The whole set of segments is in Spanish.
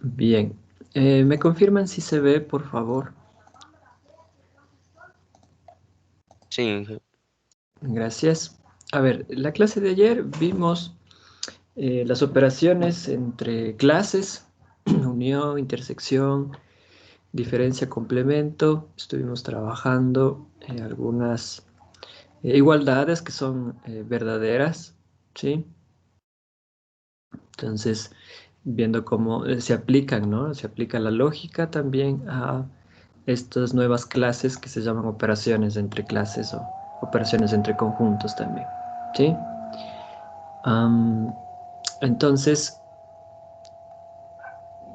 Bien. ¿Me confirman si se ve, por favor? Sí, Gracias. A ver, la clase de ayer vimos las operaciones entre clases, unión, intersección, diferencia, complemento. Estuvimos trabajando algunas igualdades que son verdaderas, ¿sí? Entonces, viendo cómo se aplican, ¿no? Se aplica la lógica también a estas nuevas clases que se llaman operaciones entre clases o operaciones entre conjuntos también, ¿sí? Am, entonces,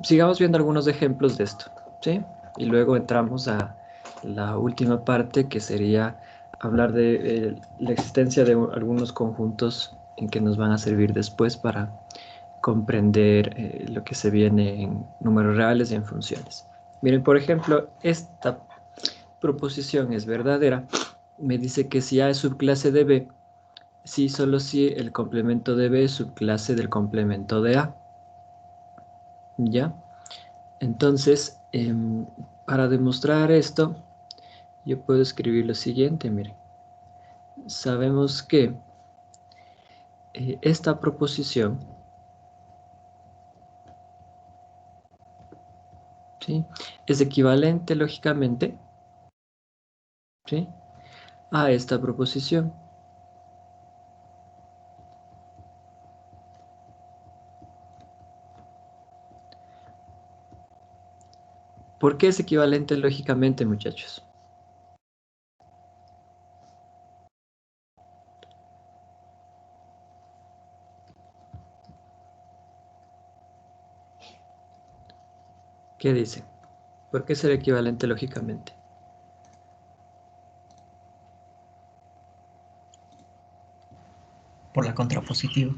sigamos viendo algunos ejemplos de esto, ¿sí? Y luego entramos a la última parte que sería hablar de la existencia de algunos conjuntos en que nos van a servir después para comprender lo que se viene en números reales y en funciones. Miren, por ejemplo, esta proposición es verdadera. Me dice que si A es subclase de B, si solo si el complemento de B es subclase del complemento de A. ¿Ya? Entonces, para demostrar esto, yo puedo escribir lo siguiente, miren. Sabemos que esta proposición, ¿sí?, es equivalente lógicamente, ¿sí?, a esta proposición. ¿Por qué es equivalente lógicamente, muchachos? ¿Qué dicen? ¿Por qué será equivalente lógicamente? Por la contrapositiva.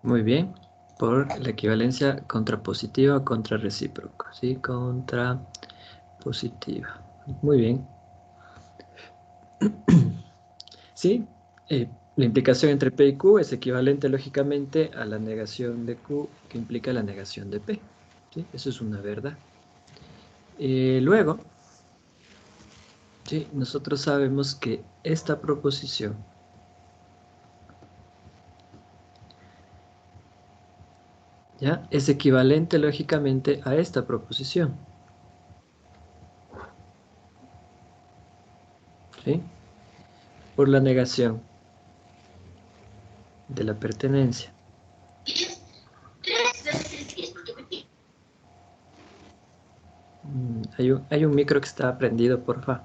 Muy bien, por la equivalencia contrapositiva contra recíproco, ¿sí? Contrapositiva. Muy bien. Sí, la implicación entre P y Q es equivalente lógicamente a la negación de Q que implica la negación de P. ¿Sí? Eso es una verdad. Luego, ¿sí?, nosotros sabemos que esta proposición ¿ya?, es equivalente lógicamente a esta proposición. ¿Sí? Por la negación de la pertenencia. Hay un micro que está prendido, porfa.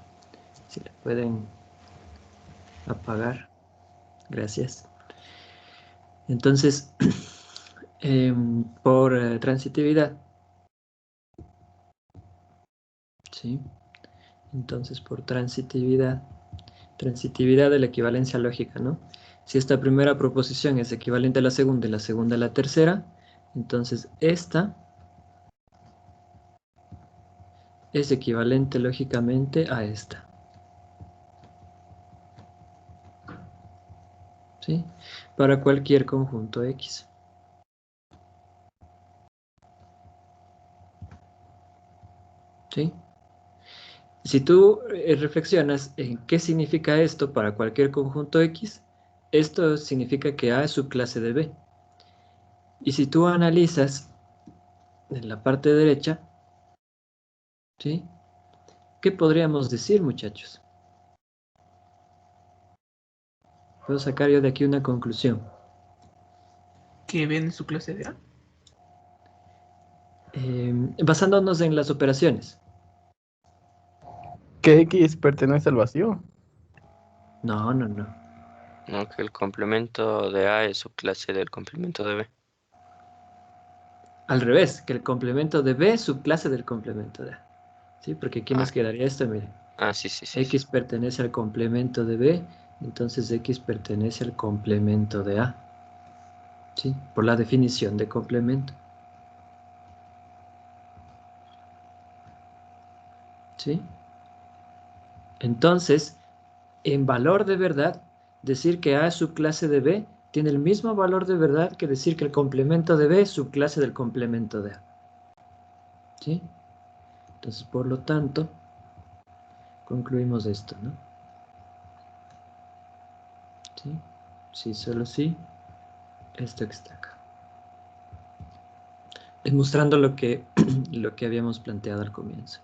Si le pueden apagar. Gracias. Entonces, por transitividad. ¿Sí? Entonces, por transitividad. Transitividad de la equivalencia lógica, ¿no? Si esta primera proposición es equivalente a la segunda y la segunda a la tercera, entonces esta es equivalente lógicamente a esta. ¿Sí? Para cualquier conjunto X. ¿Sí? Si tú reflexionas en qué significa esto para cualquier conjunto X, esto significa que A es subclase de B. Y si tú analizas en la parte derecha, ¿sí?, ¿qué podríamos decir, muchachos? Puedo sacar yo de aquí una conclusión. Que viene su clase de A. Basándonos en las operaciones. Que X pertenece al vacío. No, no, no. no, que el complemento de A es subclase del complemento de B. Al revés, que el complemento de B es subclase del complemento de A. ¿Sí? Porque aquí Ah, nos quedaría esto, miren. sí, sí, sí, sí. X pertenece al complemento de B, entonces X pertenece al complemento de A. ¿Sí? Por la definición de complemento. ¿Sí? Entonces, en valor de verdad, decir que A es subclase de B tiene el mismo valor de verdad que decir que el complemento de B es subclase del complemento de A. ¿Sí? Entonces, por lo tanto, concluimos esto, ¿no? ¿Sí? Sí, solo sí, esto que está acá. Demostrando lo que habíamos planteado al comienzo.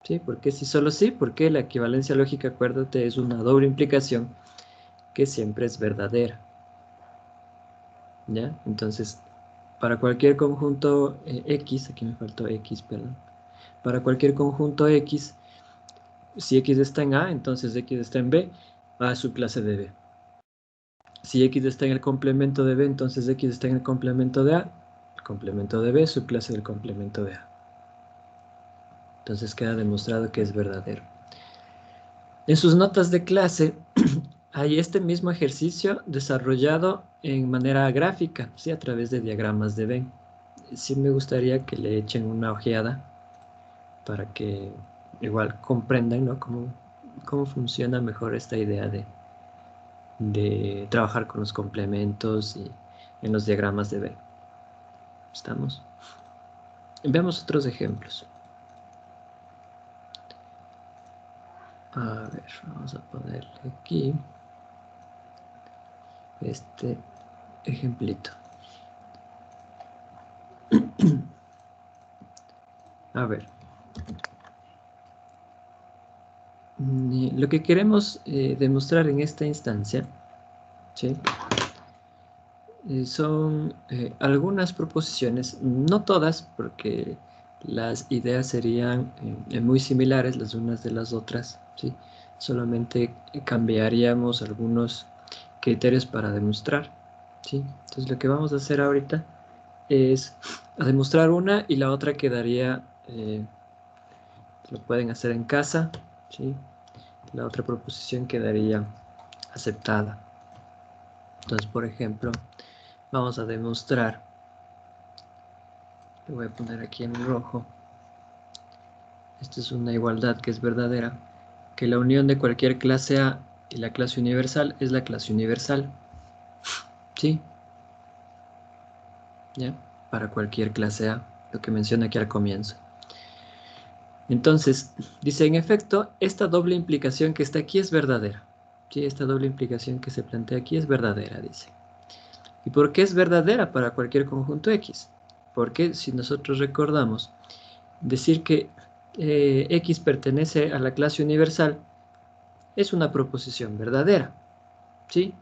¿Sí? Porque si solo sí, porque la equivalencia lógica, acuérdate, es una doble implicación que siempre es verdadera. ¿Ya? Entonces, para cualquier conjunto X, aquí me faltó X, perdón. Para cualquier conjunto X, si X está en A, entonces X está en B, A es su clase de B. Si X está en el complemento de B, entonces X está en el complemento de A, el complemento de B es su clase del complemento de A. Entonces queda demostrado que es verdadero. En sus notas de clase hay este mismo ejercicio desarrollado en manera gráfica, ¿sí? A través de diagramas de Venn. Sí me gustaría que le echen una ojeada para que igual comprendan, ¿no? cómo funciona mejor esta idea de trabajar con los complementos y en los diagramas de Venn. ¿Estamos? Veamos otros ejemplos. A ver, vamos a ponerle aquí este ejemplito. A ver. Lo que queremos demostrar en esta instancia, ¿sí? Son algunas proposiciones, no todas, porque las ideas serían muy similares las unas de las otras, ¿sí? Solamente cambiaríamos algunos criterios para demostrar, ¿sí? Entonces lo que vamos a hacer ahorita es a demostrar una y la otra quedaría, lo pueden hacer en casa, ¿sí? La otra proposición quedaría aceptada. Entonces, por ejemplo, vamos a demostrar, lo voy a poner aquí en rojo, esta es una igualdad que es verdadera, que la unión de cualquier clase A y la clase universal es la clase universal. ¿Sí? ¿Ya? Para cualquier clase A, lo que menciona aquí al comienzo. Entonces, dice, en efecto, esta doble implicación que está aquí es verdadera. Sí, esta doble implicación que se plantea aquí es verdadera, dice. ¿Y por qué es verdadera para cualquier conjunto X? Porque si nosotros recordamos, decir que X pertenece a la clase universal es una proposición verdadera, ¿sí?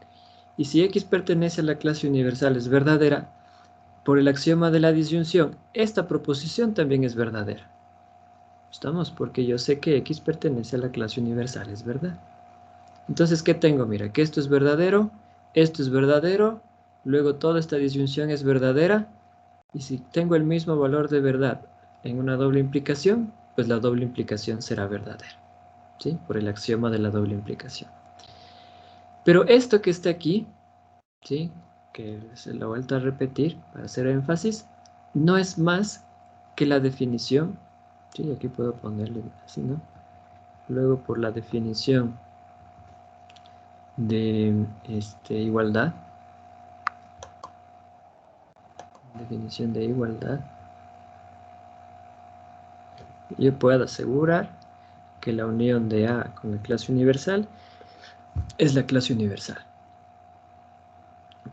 Y si X pertenece a la clase universal es verdadera, por el axioma de la disyunción, esta proposición también es verdadera. ¿Estamos? Porque yo sé que X pertenece a la clase universal, es verdad. Entonces, ¿qué tengo? Mira, que esto es verdadero, luego toda esta disyunción es verdadera, y si tengo el mismo valor de verdad en una doble implicación, pues la doble implicación será verdadera, ¿sí? Por el axioma de la doble implicación. Pero esto que está aquí, ¿sí? Que se lo he vuelto a repetir para hacer énfasis, no es más que la definición, ¿sí? Aquí puedo ponerle así, ¿no? Luego por la definición de igualdad, yo puedo asegurar que la unión de A con la clase universal es la clase universal.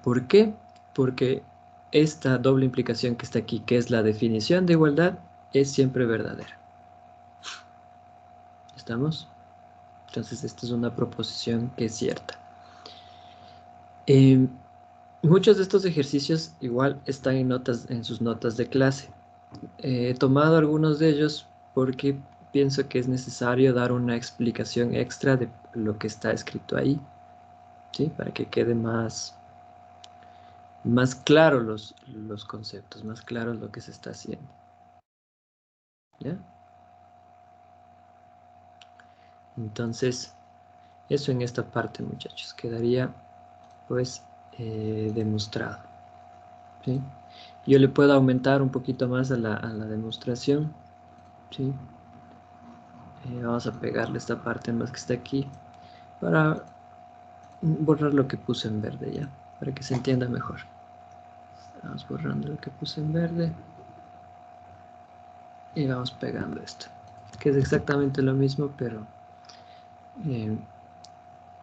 ¿Por qué? Porque esta doble implicación que está aquí, que es la definición de igualdad, es siempre verdadera. ¿Estamos? Entonces esta es una proposición que es cierta. Muchos de estos ejercicios igual están en sus notas de clase. He tomado algunos de ellos porque pienso que es necesario dar una explicación extra de lo que está escrito ahí, ¿sí? Para que quede más claros los conceptos, más claros lo que se está haciendo. ¿Ya? Entonces, eso en esta parte, muchachos, quedaría pues demostrado, ¿sí? Yo le puedo aumentar un poquito más a la demostración, ¿sí? Vamos a pegarle esta parte más que está aquí para borrar lo que puse en verde ya, para que se entienda mejor. Vamos borrando lo que puse en verde. Y vamos pegando esto, que es exactamente lo mismo, pero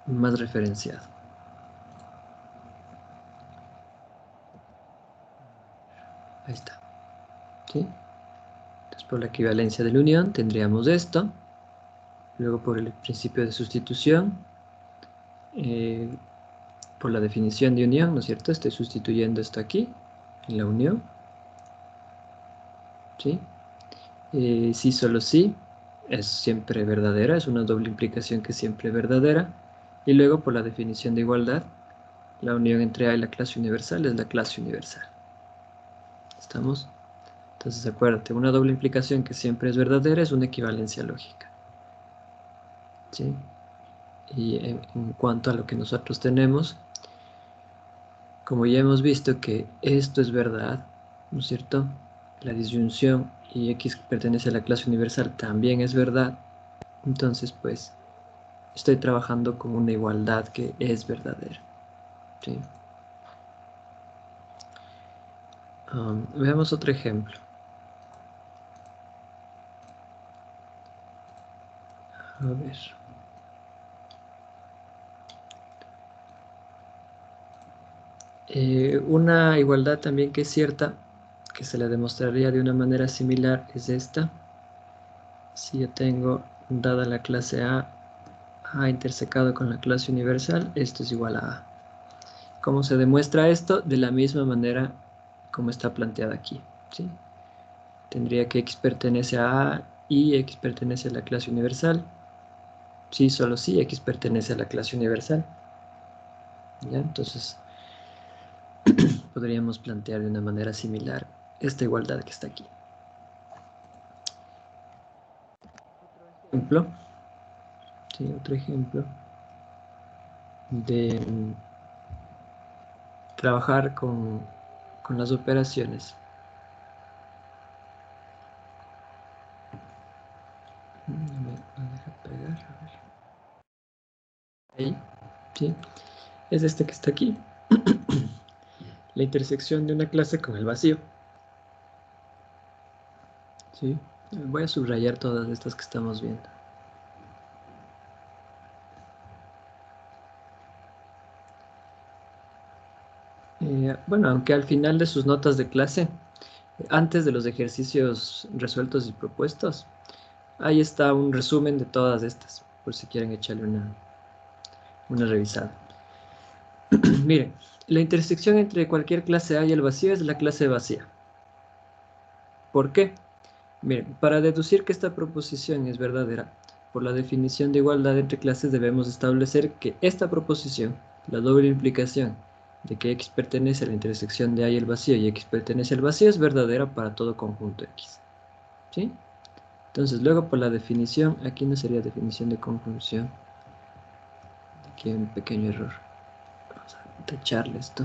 más referenciado. Ahí está. ¿Sí? Entonces, por la equivalencia de la unión tendríamos esto. Luego, por el principio de sustitución, por la definición de unión, ¿no es cierto? Estoy sustituyendo esto aquí, en la unión. ¿Sí? Sí, solo sí, es siempre verdadera, es una doble implicación que es siempre verdadera. Y luego, por la definición de igualdad, la unión entre A y la clase universal es la clase universal. ¿Estamos? Entonces, acuérdate, una doble implicación que siempre es verdadera es una equivalencia lógica. ¿Sí? Y en cuanto a lo que nosotros tenemos, como ya hemos visto que esto es verdad, ¿no es cierto? La disyunción y X pertenece a la clase universal también es verdad. Entonces, pues, estoy trabajando con una igualdad que es verdadera. ¿Sí? Veamos otro ejemplo. A ver. Una igualdad también que es cierta, que se la demostraría de una manera similar, es esta. Si yo tengo, dada la clase A intersecado con la clase universal, esto es igual a A. ¿Cómo se demuestra esto? De la misma manera como está planteada aquí. ¿Sí? Tendría que X pertenece a A y X pertenece a la clase universal. Sí, solo sí, X pertenece a la clase universal. ¿Ya? Entonces, podríamos plantear de una manera similar esta igualdad que está aquí. Ejemplo, sí, otro ejemplo de trabajar con las operaciones. Me deja pegar, a ver. Ahí, sí, es este que está aquí. La intersección de una clase con el vacío. ¿Sí? Voy a subrayar todas estas que estamos viendo. Bueno, aunque al final de sus notas de clase, antes de los ejercicios resueltos y propuestos, ahí está un resumen de todas estas, por si quieren echarle una revisada. Miren, la intersección entre cualquier clase A y el vacío es la clase vacía. ¿Por qué? Miren, para deducir que esta proposición es verdadera, por la definición de igualdad entre clases debemos establecer que esta proposición, la doble implicación de que X pertenece a la intersección de A y el vacío y X pertenece al vacío, es verdadera para todo conjunto X. ¿Sí? Entonces, luego por la definición, aquí no sería definición de conjunción. Aquí hay un pequeño error. Vamos a tacharle esto.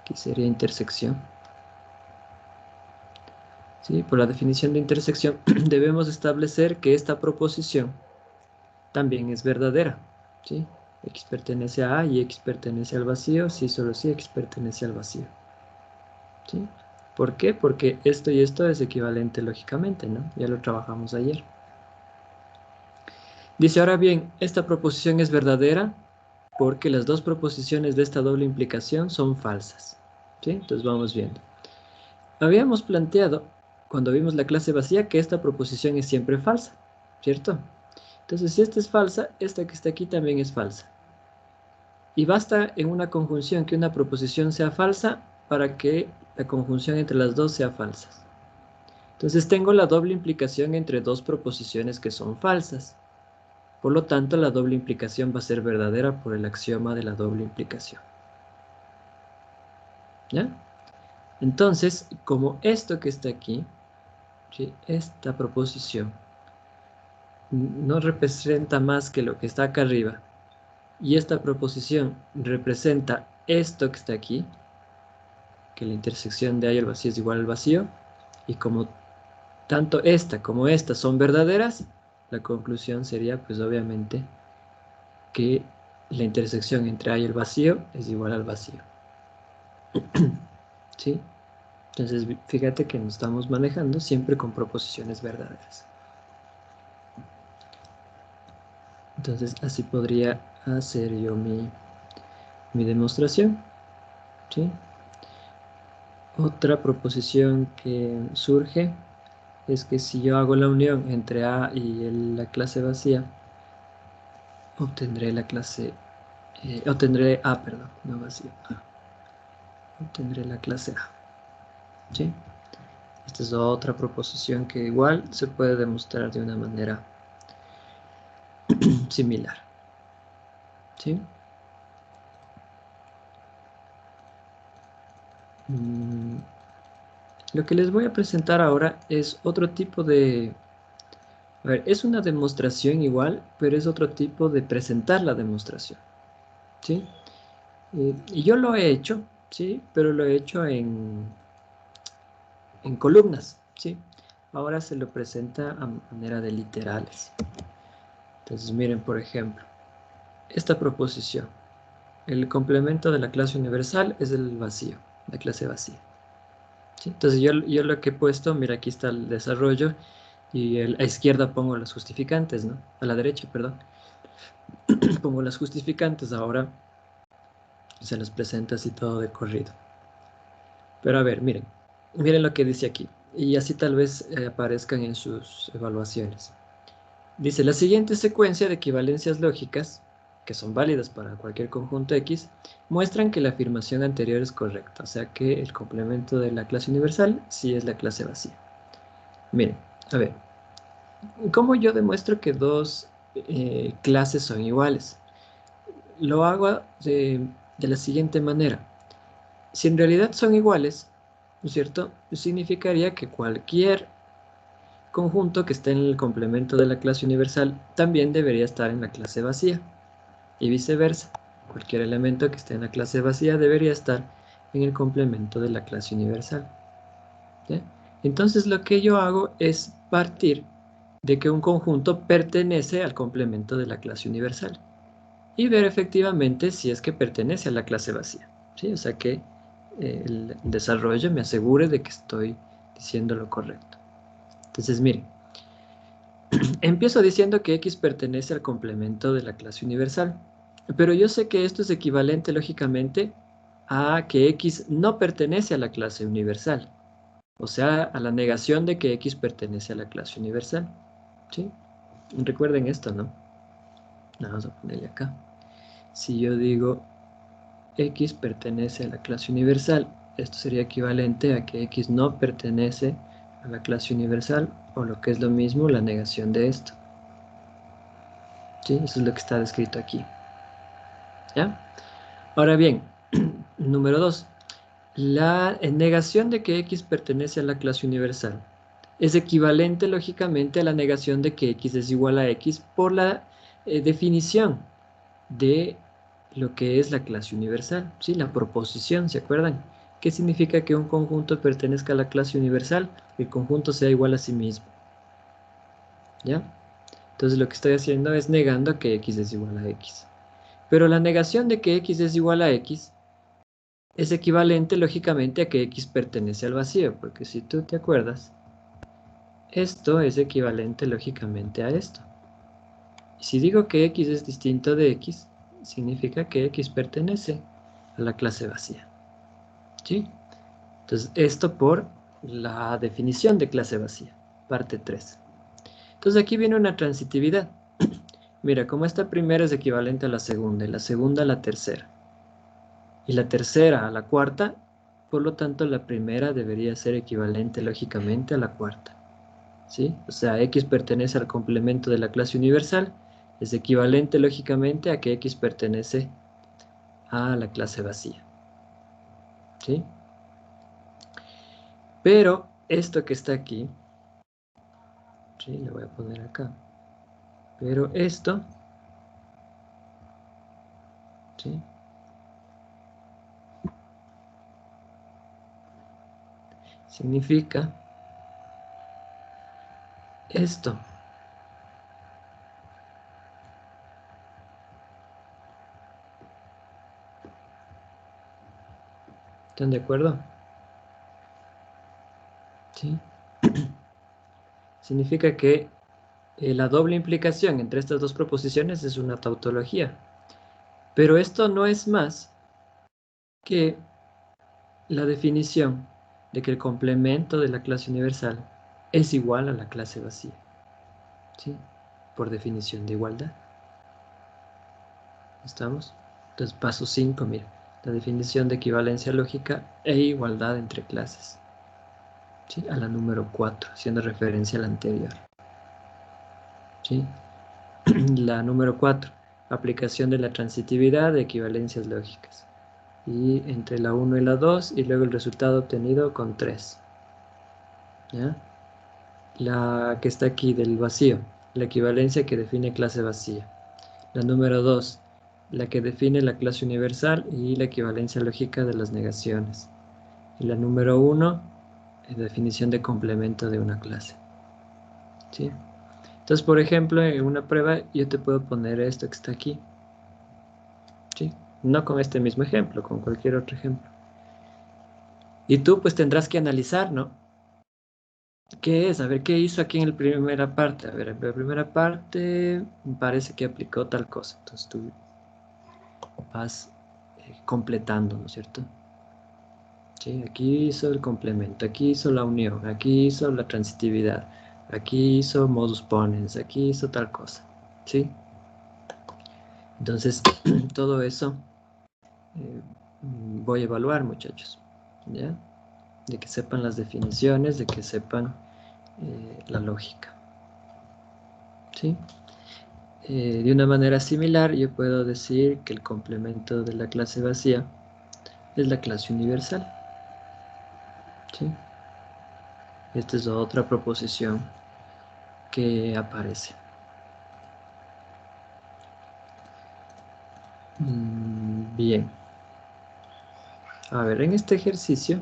Aquí sería intersección. ¿Sí? Por la definición de intersección debemos establecer que esta proposición también es verdadera. ¿Sí? X pertenece a A y X pertenece al vacío. Sí, solo sí, X pertenece al vacío. ¿Sí? ¿Por qué? Porque esto y esto es equivalente lógicamente, ¿no? Ya lo trabajamos ayer. Dice, ahora bien, esta proposición es verdadera porque las dos proposiciones de esta doble implicación son falsas. ¿Sí? Entonces vamos viendo. Habíamos planteado, cuando vimos la clase vacía, que esta proposición es siempre falsa, ¿cierto? Entonces, si esta es falsa, esta que está aquí también es falsa. Y basta en una conjunción que una proposición sea falsa para que la conjunción entre las dos sea falsa. Entonces, tengo la doble implicación entre dos proposiciones que son falsas. Por lo tanto, la doble implicación va a ser verdadera por el axioma de la doble implicación. ¿Ya? Entonces, como esto que está aquí, ¿sí? Esta proposición no representa más que lo que está acá arriba, y esta proposición representa esto que está aquí, que la intersección de A y el vacío es igual al vacío, y como tanto esta como esta son verdaderas, la conclusión sería, pues obviamente, que la intersección entre A y el vacío es igual al vacío. ¿Sí? Entonces, fíjate que nos estamos manejando siempre con proposiciones verdaderas. Entonces, así podría hacer yo mi demostración, ¿sí? Otra proposición que surge es que si yo hago la unión entre A y la clase vacía, obtendré obtendré A, perdón, no vacía, A. Obtendré la clase A, ¿sí? Esta es otra proposición que igual se puede demostrar de una manera similar, ¿sí? Lo que les voy a presentar ahora es otro tipo de... A ver, es una demostración igual, pero es otro tipo de presentar la demostración, ¿sí? Y yo lo he hecho, ¿sí? Pero lo he hecho en columnas, ¿sí? Ahora se lo presenta a manera de literales. Entonces, miren, por ejemplo, esta proposición. El complemento de la clase universal es el vacío, la clase vacía, ¿sí? Entonces, yo lo que he puesto, mira, aquí está el desarrollo, y a la izquierda pongo los justificantes, ¿no? A la derecha, perdón. Pongo las justificantes, ahora se los presenta así todo de corrido. Pero a ver, miren lo que dice aquí. Y así tal vez aparezcan en sus evaluaciones. Dice, la siguiente secuencia de equivalencias lógicas, que son válidas para cualquier conjunto X, muestran que la afirmación anterior es correcta, o sea que el complemento de la clase universal sí es la clase vacía. Miren, a ver, ¿cómo yo demuestro que dos clases son iguales? Lo hago de la siguiente manera. Si en realidad son iguales, ¿no es cierto? Significaría que cualquier conjunto que esté en el complemento de la clase universal también debería estar en la clase vacía. Y viceversa. Cualquier elemento que esté en la clase vacía debería estar en el complemento de la clase universal, ¿ya? Entonces lo que yo hago es partir de que un conjunto pertenece al complemento de la clase universal y ver efectivamente si es que pertenece a la clase vacía, ¿sí? O sea que el desarrollo me asegure de que estoy diciendo lo correcto. Entonces, miren, empiezo diciendo que X pertenece al complemento de la clase universal, pero yo sé que esto es equivalente lógicamente a que X no pertenece a la clase universal, o sea, a la negación de que X pertenece a la clase universal, ¿sí? Recuerden esto, ¿no? Vamos a ponerle acá. Si yo digo X pertenece a la clase universal, esto sería equivalente a que X no pertenece a la clase universal, o lo que es lo mismo, la negación de esto, ¿sí? Eso es lo que está descrito aquí, ¿ya? Ahora bien, número 2. La negación de que X pertenece a la clase universal es equivalente lógicamente a la negación de que X es igual a X por la definición de lo que es la clase universal, ¿sí? La proposición, ¿se acuerdan? ¿Qué significa que un conjunto pertenezca a la clase universal? Que el conjunto sea igual a sí mismo, ¿ya? Entonces lo que estoy haciendo es negando que X es igual a X. Pero la negación de que X es igual a X es equivalente lógicamente a que X pertenece al vacío, porque si tú te acuerdas, esto es equivalente lógicamente a esto. Y si digo que X es distinto de X, significa que X pertenece a la clase vacía, ¿sí? Entonces, esto por la definición de clase vacía, parte 3. Entonces, aquí viene una transitividad. Mira, como esta primera es equivalente a la segunda, y la segunda a la tercera, y la tercera a la cuarta, por lo tanto, la primera debería ser equivalente lógicamente a la cuarta, ¿sí? O sea, X pertenece al complemento de la clase universal, es equivalente lógicamente a que X pertenece a la clase vacía, ¿sí? Pero esto que está aquí, ¿sí? Le voy a poner acá. Pero esto, ¿sí? Significa esto. ¿Están de acuerdo? ¿Sí? Significa que la doble implicación entre estas dos proposiciones es una tautología. Pero esto no es más que la definición de que el complemento de la clase universal es igual a la clase vacía. ¿Sí? Por definición de igualdad. ¿Estamos? Entonces, paso 5, mira. La definición de equivalencia lógica e igualdad entre clases. ¿Sí? A la número 4, haciendo referencia a la anterior. ¿Sí? La número 4, aplicación de la transitividad de equivalencias lógicas. Y entre la 1 y la 2, y luego el resultado obtenido con 3. ¿Ya? La que está aquí del vacío, la equivalencia que define clase vacía. La número 2, la que define la clase universal y la equivalencia lógica de las negaciones. Y la número 1, la definición de complemento de una clase. ¿Sí? Entonces, por ejemplo, en una prueba yo te puedo poner esto que está aquí. ¿Sí? No con este mismo ejemplo, con cualquier otro ejemplo. Y tú pues tendrás que analizar, ¿no? ¿Qué es? A ver, ¿qué hizo aquí en la primera parte? A ver, en la primera parte me parece que aplicó tal cosa. Entonces tú vas completando, ¿no es cierto? Sí, aquí hizo el complemento, aquí hizo la unión, aquí hizo la transitividad, aquí hizo modus ponens, aquí hizo tal cosa, ¿sí? Entonces, todo eso voy a evaluar, muchachos, ¿ya? De que sepan las definiciones, de que sepan la lógica, ¿sí? De una manera similar, yo puedo decir que el complemento de la clase vacía es la clase universal, ¿sí? Esta es otra proposición que aparece. Bien. A ver, en este ejercicio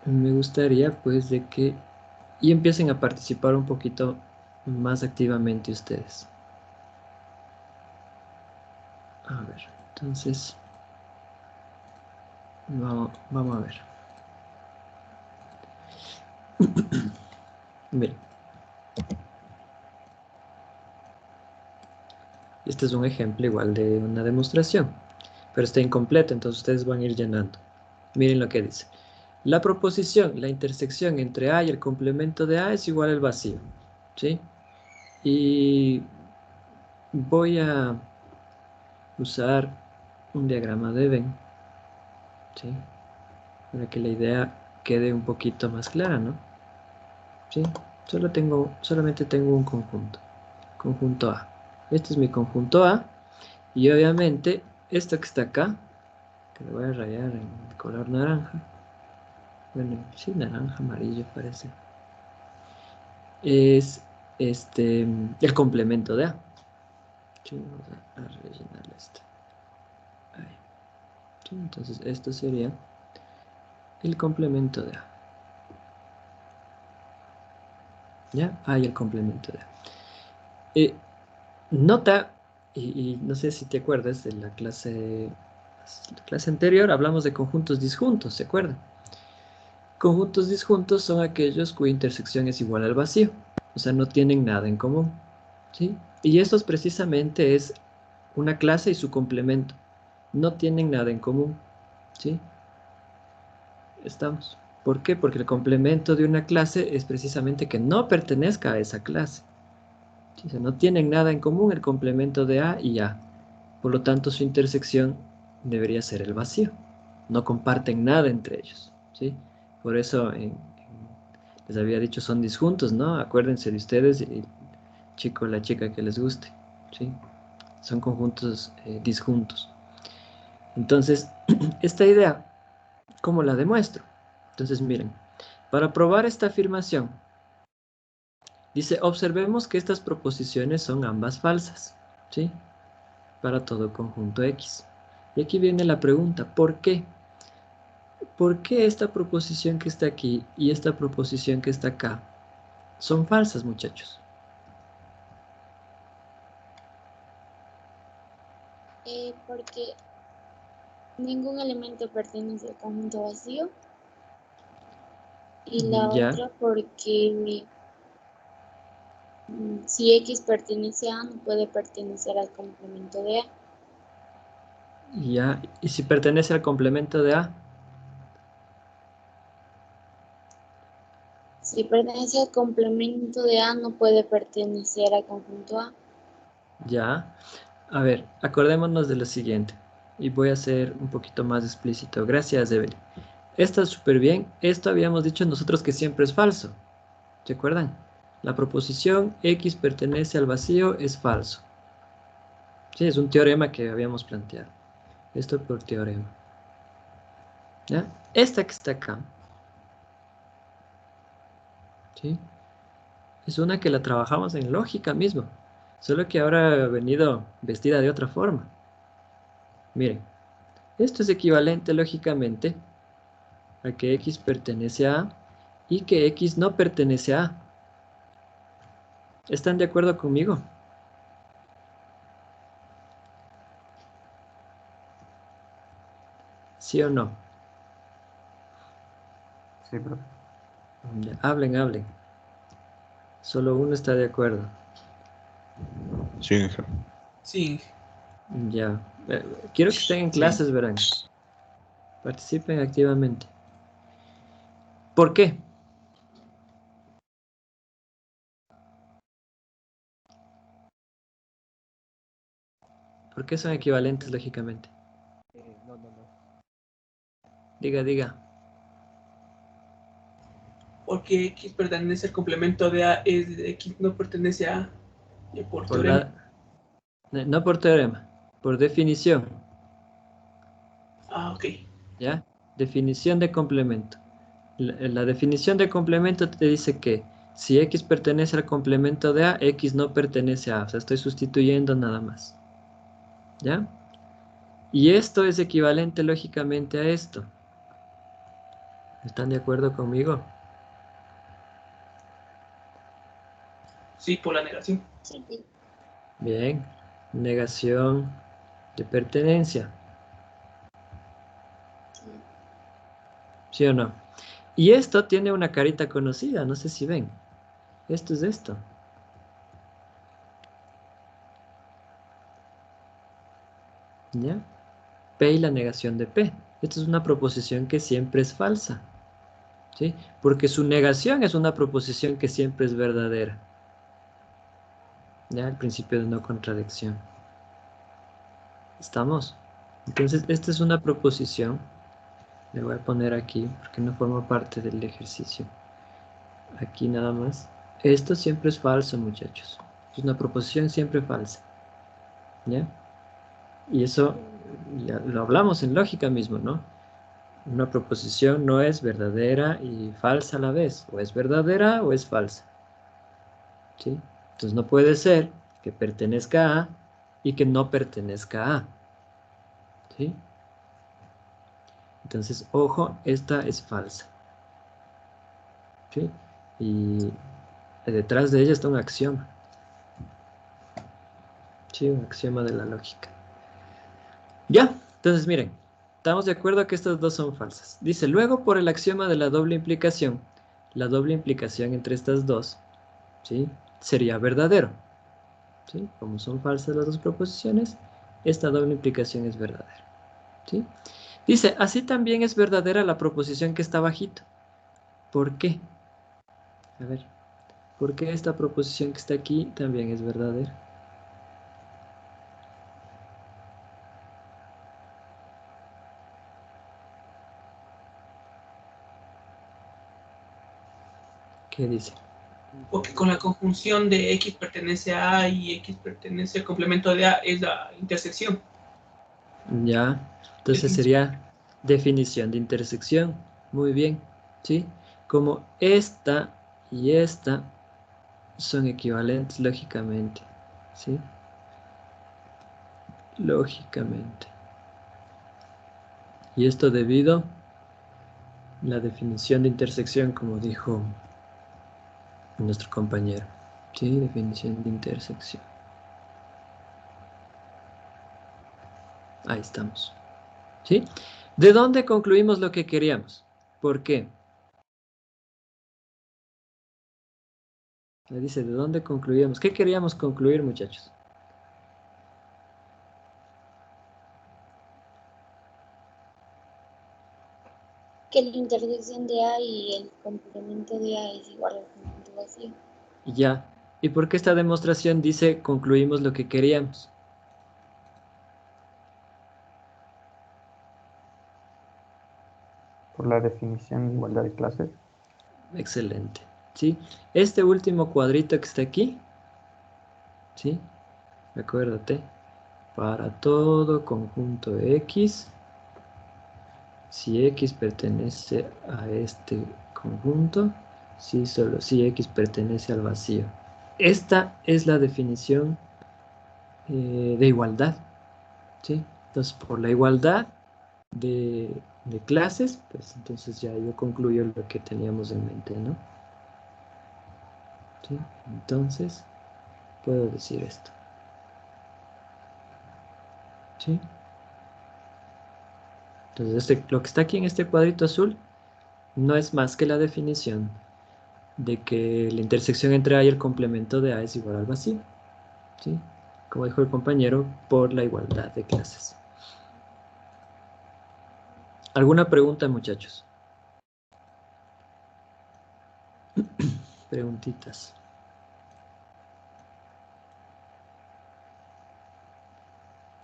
me gustaría pues de que y empiecen a participar un poquito más activamente ustedes. A ver, entonces vamos a ver. Miren, este es un ejemplo igual de una demostración, pero está incompleto, entonces ustedes van a ir llenando. Miren lo que dice. La proposición, la intersección entre A y el complemento de A es igual al vacío, ¿sí? Y voy a usar un diagrama de Venn, ¿sí? Para que la idea quede un poquito más clara, ¿no? ¿Sí? Solamente tengo un conjunto A. Este es mi conjunto A, y obviamente esto que está acá, que lo voy a rayar en color naranja, bueno, sí, naranja, amarillo parece, es el complemento de A. Sí, vamos a rellenar esto. Ahí. Sí, entonces esto sería el complemento de A. ¿Ya? Hay el complemento de A. Nota, y no sé si te acuerdas de la clase anterior, hablamos de conjuntos disjuntos, ¿se acuerdan? Conjuntos disjuntos son aquellos cuya intersección es igual al vacío, o sea, no tienen nada en común, ¿sí? Y estos precisamente es una clase y su complemento, no tienen nada en común, ¿sí? Estamos. ¿Por qué? Porque el complemento de una clase es precisamente que no pertenezca a esa clase. ¿Sí? O sea, no tienen nada en común el complemento de A y A. Por lo tanto, su intersección debería ser el vacío. No comparten nada entre ellos, ¿sí? Por eso les había dicho son disjuntos, ¿no? Acuérdense de ustedes, el chico o la chica que les guste, ¿sí? Son conjuntos disjuntos. Entonces, esta idea, ¿cómo la demuestro? Entonces, miren, para probar esta afirmación, dice, observemos que estas proposiciones son ambas falsas, ¿sí? Para todo conjunto X. Y aquí viene la pregunta, ¿por qué? ¿Por qué esta proposición que está aquí y esta proposición que está acá son falsas, muchachos? Porque ningún elemento pertenece al conjunto vacío. Y la Ya. otra porque si X pertenece a A, no puede pertenecer al complemento de A. Ya. ¿Y si pertenece al complemento de A? Si pertenece al complemento de A, no puede pertenecer al conjunto A. Ya. A ver, acordémonos de lo siguiente. Y voy a ser un poquito más explícito. Gracias, Evelyn. Está súper bien. Esto habíamos dicho nosotros que siempre es falso. ¿Se acuerdan? La proposición X pertenece al vacío es falso. Sí, es un teorema que habíamos planteado. Esto por teorema. ¿Ya? Esta que está acá, ¿sí? Es una que la trabajamos en lógica mismo. Solo que ahora ha venido vestida de otra forma. Miren, esto es equivalente lógicamente a que X pertenece a A y que X no pertenece a A. ¿Están de acuerdo conmigo? ¿Sí o no? Sí, profe. Ya, hablen, hablen. Solo uno está de acuerdo. Sí, Ángel. Sí, Ya. Quiero que estén en clases, verán. Participen activamente. ¿Por qué? ¿Por qué son equivalentes lógicamente? Diga, diga. porque X pertenece al complemento de A, es X no pertenece a A. Y por Por teorema. no por teorema, por definición. Ah, ok. ¿Ya? Definición de complemento. La definición de complemento te dice que si X pertenece al complemento de A, X no pertenece a A. O sea, estoy sustituyendo nada más. ¿Ya? Y esto es equivalente lógicamente a esto. ¿Están de acuerdo conmigo? Sí, por la negación. Sí. Bien. Negación de pertenencia. ¿Sí o no? Y esto tiene una carita conocida, no sé si ven. Esto es esto. ¿Ya? P y la negación de P. Esto es una proposición que siempre es falsa. ¿Sí? Porque su negación es una proposición que siempre es verdadera. ¿Ya? El principio de no contradicción. ¿Estamos? Entonces, esta es una proposición. Le voy a poner aquí porque no forma parte del ejercicio. Aquí nada más. Esto siempre es falso, muchachos. Es una proposición siempre falsa. ¿Ya? Y eso ya lo hablamos en lógica mismo, ¿no? Una proposición no es verdadera y falsa a la vez. O es verdadera o es falsa. ¿Sí? Entonces no puede ser que pertenezca a y que no pertenezca a. ¿Sí? Entonces, ojo, esta es falsa. ¿Sí? Y detrás de ella está un axioma. ¿Sí? Un axioma de la lógica. Ya, entonces miren, estamos de acuerdo que estas dos son falsas. Dice, luego por el axioma de la doble implicación entre estas dos, ¿sí? Sería verdadero. ¿Sí? Como son falsas las dos proposiciones, esta doble implicación es verdadera. ¿Sí? Dice, así también es verdadera la proposición que está bajito. ¿Por qué? A ver, ¿por qué esta proposición que está aquí también es verdadera? ¿Qué dice? Porque con la conjunción de X pertenece a A y X pertenece al complemento de A es la intersección. Ya, entonces sería definición de intersección. Muy bien, ¿sí? Como esta y esta son equivalentes lógicamente, ¿sí? Lógicamente. Y esto debido a la definición de intersección, como dijo nuestro compañero. Sí, definición de intersección. Ahí estamos. ¿Sí? ¿De dónde concluimos lo que queríamos? ¿Por qué? Me dice, ¿de dónde concluíamos? ¿Qué queríamos concluir, muchachos? Que la intersección de A y el complemento de A es igual al conjunto vacío. Y ya. ¿Y por qué esta demostración dice concluimos lo que queríamos? Por la definición de igualdad de clases. Excelente. ¿Sí? Este último cuadrito que está aquí, ¿sí? Acuérdate, para todo conjunto X, si X pertenece a este conjunto, si solo si X pertenece al vacío. Esta es la definición de igualdad, ¿sí? Entonces, por la igualdad de clases, pues entonces ya yo concluyo lo que teníamos en mente, ¿no? ¿Sí? Entonces, puedo decir esto. ¿Sí? Entonces, lo que está aquí en este cuadrito azul no es más que la definición de que la intersección entre A y el complemento de A es igual al vacío. ¿Sí? Como dijo el compañero, por la igualdad de clases. ¿Alguna pregunta, muchachos? Preguntitas.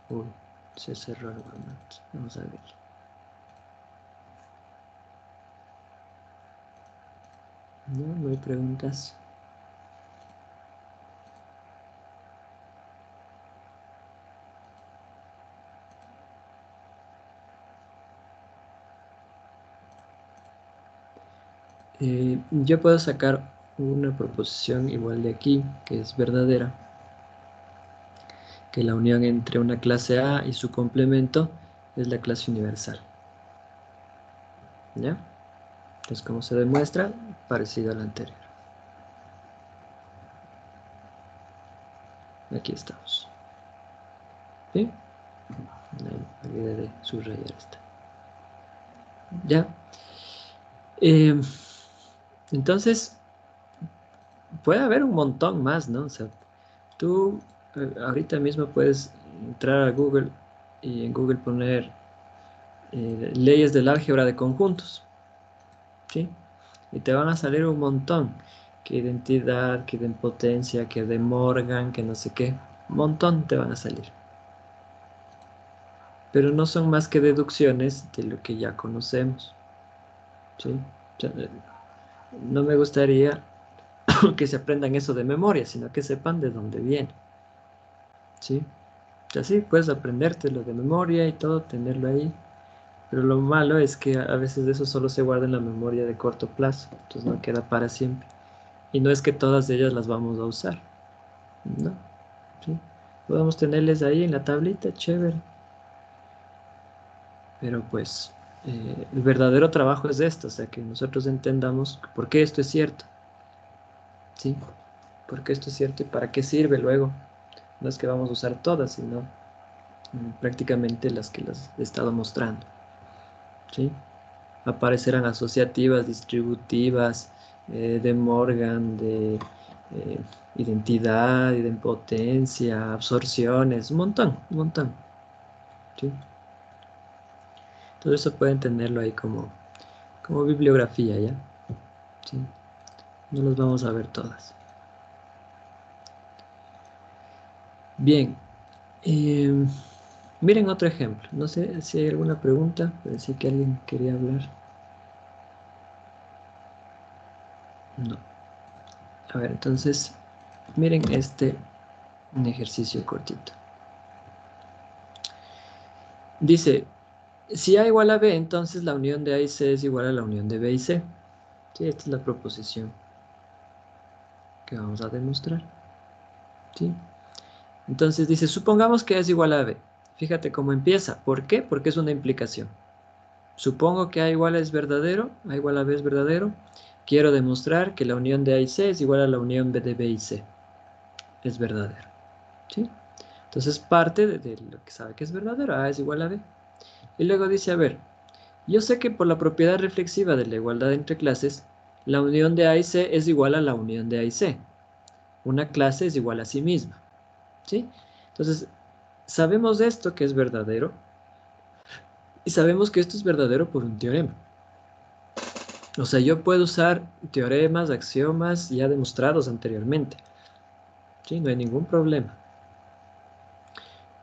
Uy, se cerró el formato. Vamos a ver. No hay preguntas. Yo puedo sacar una proposición igual de aquí, que es verdadera, que la unión entre una clase A y su complemento es la clase universal. ¿Ya? Entonces, como se demuestra, parecido a la anterior. Aquí estamos. ¿Sí? No olvidé de subrayar esta. ¿Ya? Entonces, puede haber un montón más, ¿no? O sea, tú ahorita mismo puedes entrar a Google y en Google poner leyes del álgebra de conjuntos, ¿sí? Y te van a salir un montón, que identidad, que idempotencia, que de Morgan, que no sé qué, un montón te van a salir. Pero no son más que deducciones de lo que ya conocemos, ¿sí? O sea, no me gustaría que se aprendan eso de memoria, sino que sepan de dónde viene, ¿sí? O sea, sí, puedes aprendértelo de memoria y todo, tenerlo ahí, pero lo malo es que a veces eso solo se guarda en la memoria de corto plazo, entonces no queda para siempre. Y no es que todas ellas las vamos a usar, ¿no? ¿Sí? Podemos tenerles ahí en la tablita, chévere. Pero pues el verdadero trabajo es esto, o sea, que nosotros entendamos por qué esto es cierto, ¿sí? ¿Por qué esto es cierto y para qué sirve luego? No es que vamos a usar todas, sino prácticamente las que las he estado mostrando, ¿sí? Aparecerán asociativas, distributivas, de Morgan, de identidad, idempotencia, absorciones, un montón, ¿sí? Todo eso pueden tenerlo ahí como bibliografía, ¿ya? ¿Sí? No las vamos a ver todas. Bien. Miren otro ejemplo. No sé si hay alguna pregunta. Parecía que alguien quería hablar. No. A ver, entonces, miren un ejercicio cortito. Dice, si A igual a B, entonces la unión de A y C es igual a la unión de B y C. Sí, esta es la proposición que vamos a demostrar. ¿Sí? Entonces dice, supongamos que A es igual a B. Fíjate cómo empieza. ¿Por qué? Porque es una implicación. Supongo que A igual es verdadero, A igual a B es verdadero. Quiero demostrar que la unión de A y C es igual a la unión de B y C. Es verdadero. ¿Sí? Entonces parte de lo que sabe que es verdadero, A es igual a B. Y luego dice, a ver, yo sé que por la propiedad reflexiva de la igualdad entre clases, la unión de A y C es igual a la unión de A y C. una clase es igual a sí misma, ¿sí? Entonces, sabemos esto que es verdadero y sabemos que esto es verdadero por un teorema. O sea, yo puedo usar teoremas, axiomas ya demostrados anteriormente, ¿sí? No hay ningún problema.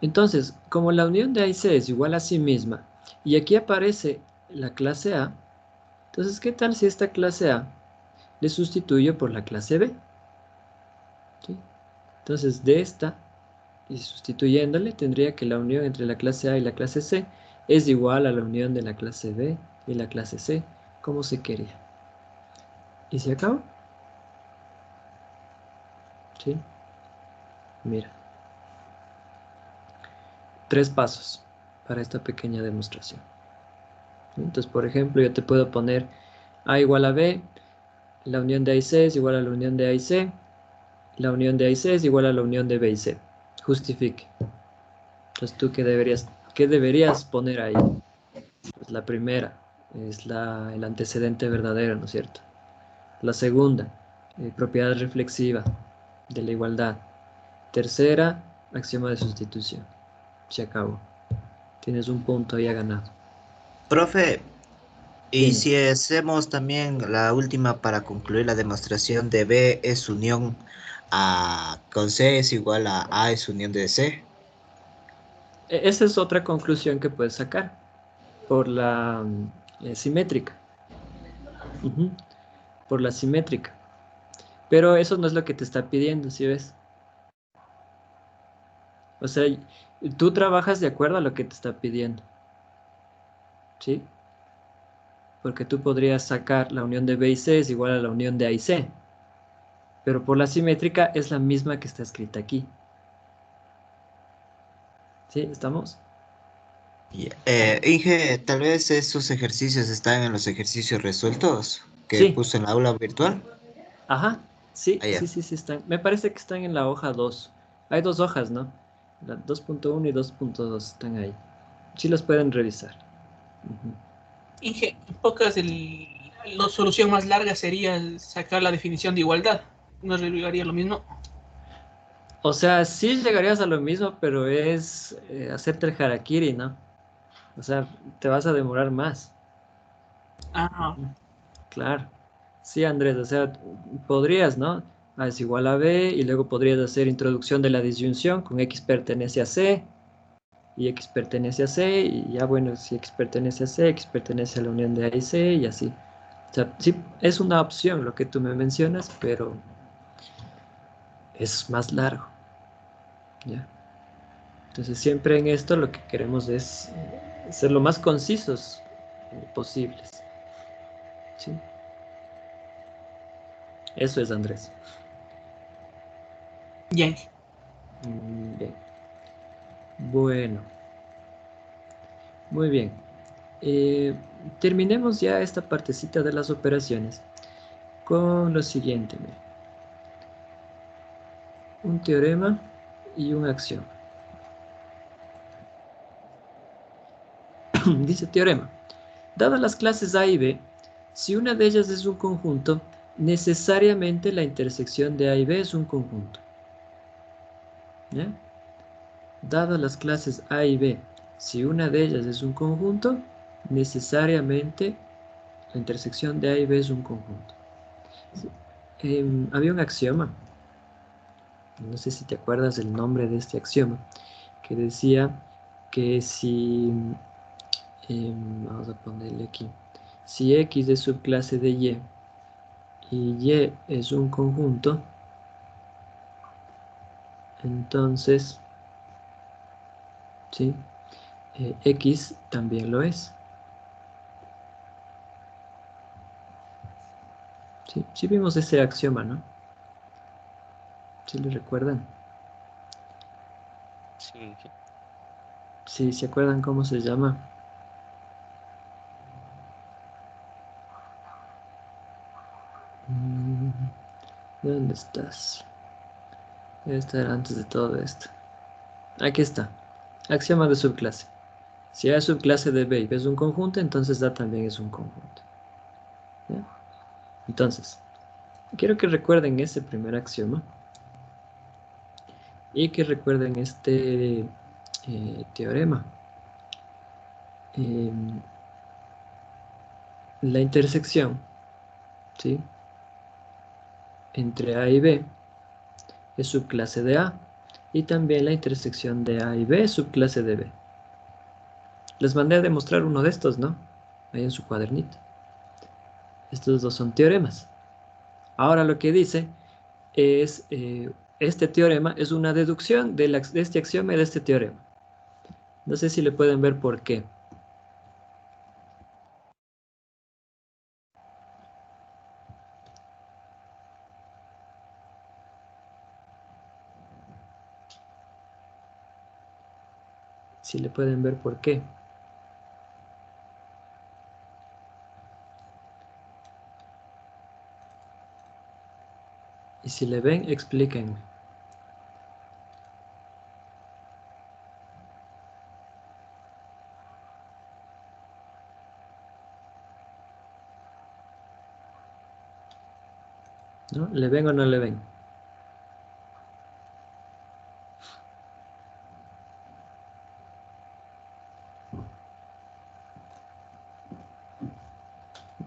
Entonces, como la unión de A y C es igual a sí misma, y aquí aparece la clase A, entonces, ¿qué tal si esta clase A le sustituyo por la clase B? ¿Sí? Entonces, de esta, y sustituyéndole, tendría que la unión entre la clase A y la clase C es igual a la unión de la clase B y la clase C, como se quería. ¿Y se acabó? ¿Sí? Mira. 3 pasos para esta pequeña demostración. Entonces, por ejemplo, yo te puedo poner A igual a B, la unión de A y C es igual a la unión de A y C, la unión de A y C es igual a la unión de B y C. Justifique. Entonces, ¿tú qué deberías poner ahí? Pues la primera es el antecedente verdadero, ¿no es cierto? La segunda, propiedad reflexiva de la igualdad. Tercera, axioma de sustitución. Se acabó. Tienes un punto ahí ganado. Profe, y Dime. si hacemos también la última para concluir la demostración de B es unión con C es igual a es unión de C. Esa es otra conclusión que puedes sacar por la simétrica. Ujú, por la simétrica. Pero eso no es lo que te está pidiendo, ¿sí ves? O sea, tú trabajas de acuerdo a lo que te está pidiendo, ¿sí? Porque tú podrías sacar la unión de B y C es igual a la unión de A y C. Pero por la simétrica es la misma que está escrita aquí. ¿Sí? ¿Estamos? Inge, tal vez esos ejercicios están en los ejercicios resueltos que Sí. puse en la aula virtual. Ajá. Sí, Allá. sí, sí, sí están. Me parece que están en la hoja 2. Hay 2 hojas, ¿no? La 2.1 y 2.2 están ahí. Sí los pueden revisar. Ujú. Inge, en pocas, la solución más larga sería sacar la definición de igualdad. ¿No llegaría lo mismo? O sea, sí llegarías a lo mismo, pero es hacerte el harakiri, ¿no? O sea, te vas a demorar más. Ah, Ujú. Claro. Sí, Andrés, o sea, podrías, ¿no? A es igual a B y luego podrías hacer introducción de la disyunción con X pertenece a C y X pertenece a C y ya bueno, si X pertenece a C, X pertenece a la unión de A y C y así. O sea, sí, es una opción lo que tú me mencionas, pero es más largo, ¿ya? Entonces siempre en esto lo que queremos es ser lo más concisos posibles, ¿sí? Eso es, Andrés. ya, Inge. Bien. Bueno, muy bien. Eh, terminemos ya esta partecita de las operaciones con lo siguiente. Mira. Un teorema y un axioma. Dice teorema. Dadas las clases A y B, si una de ellas es un conjunto, necesariamente la intersección de A y B es un conjunto. ¿Ya? Dadas las clases A y B, si una de ellas es un conjunto, necesariamente la intersección de A y B es un conjunto. Había un axioma, no sé si te acuerdas del nombre de este axioma, que decía que si, vamos a ponerle aquí, si X es subclase de Y y es un conjunto, entonces, ¿sí? X también lo es. ¿Sí? Sí vimos ese axioma, ¿no? ¿Sí lo recuerdan? Sí, Inge. Sí, ¿se acuerdan cómo se llama? Mm, ¿Dónde estás? Debe estar antes de todo esto. Aquí está. Axioma de subclase. Si A es subclase de B y B es un conjunto, entonces A también es un conjunto. ¿Ya? Entonces, quiero que recuerden ese primer axioma. y que recuerden este teorema. La intersección, ¿sí?, entre A y B es subclase de A, y también la intersección de A y B es subclase de B. Les mandé a demostrar uno de estos, ¿no? Ahí en su cuadernito. Estos dos son teoremas. Ahora lo que dice es, este teorema es una deducción de este axioma y de este teorema. No sé si le pueden ver por qué. Si le pueden ver por qué. Y si le ven, explíquenme. ¿No? ¿Le ven o no le ven?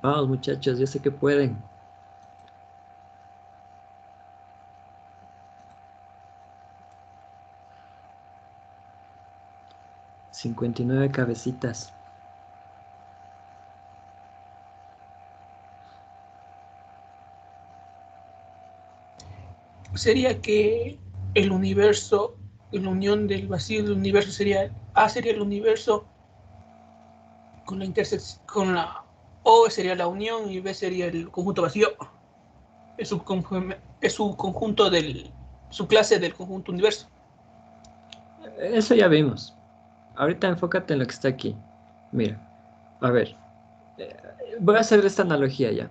Vamos, muchachos, yo sé que pueden. $59 cabecitas. Sería que el universo, la unión del vacío del universo sería, A sería el universo con la intersección, con la O sería la unión y B sería el conjunto vacío. Es su conjunto su clase del conjunto universo. Eso ya vimos. Ahorita enfócate en lo que está aquí. Mira, a ver. Voy a hacer esta analogía ya.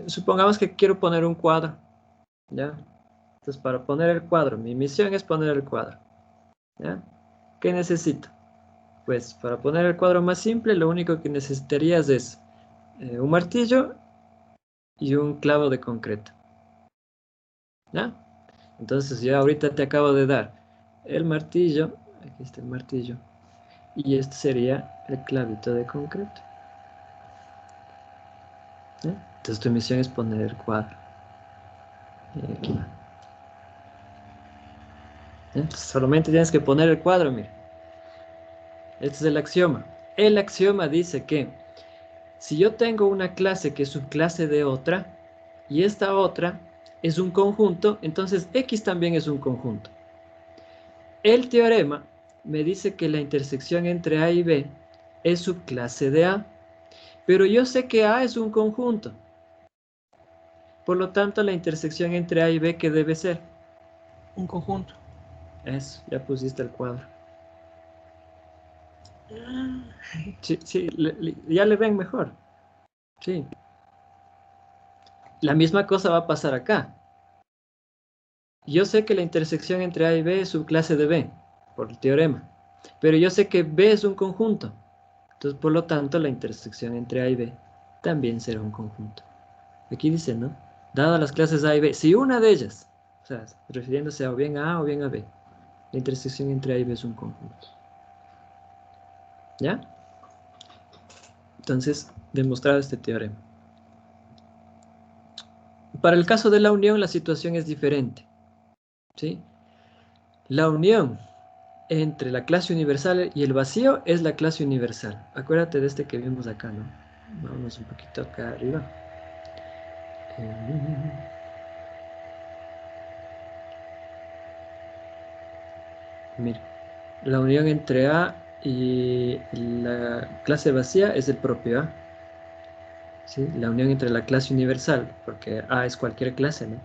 Supongamos que quiero poner un cuadro, ¿ya? Entonces, para poner el cuadro, mi misión es poner el cuadro, ¿ya? ¿Qué necesito? Pues, para poner el cuadro más simple, lo único que necesitarías es un martillo y un clavo de concreto, ¿ya? Entonces, yo ahorita te acabo de dar el martillo, aquí está el martillo, y este sería el clavito de concreto, ¿ya? Entonces, tu misión es poner el cuadro. Y aquí va. Entonces, solamente tienes que poner el cuadro, mira. Este es el axioma. El axioma dice que si yo tengo una clase que es subclase de otra, y esta otra es un conjunto, entonces X también es un conjunto. El teorema me dice que la intersección entre A y B es subclase de A, pero yo sé que A es un conjunto. Por lo tanto, la intersección entre A y B, ¿qué debe ser? Un conjunto. Eso, ya pusiste el cuadro. Sí, sí, ya le ven mejor. Sí. La misma cosa va a pasar acá. Yo sé que la intersección entre A y B es subclase de B, por el teorema. Pero yo sé que B es un conjunto. Entonces, por lo tanto, la intersección entre A y B también será un conjunto. Aquí dice, ¿no? Dadas las clases A y B, si una de ellas, o sea, refiriéndose o bien a A o bien a B, la intersección entre A y B es un conjunto. ¿Ya? Entonces, demostrado este teorema. Para el caso de la unión, la situación es diferente. ¿Sí? La unión entre la clase universal y el vacío es la clase universal. Acuérdate de este que vimos acá, ¿no? Vamos un poquito acá arriba. Mira, la unión entre A y la clase vacía es el propio A. ¿Sí? La unión entre la clase universal, porque A es cualquier clase, ¿no?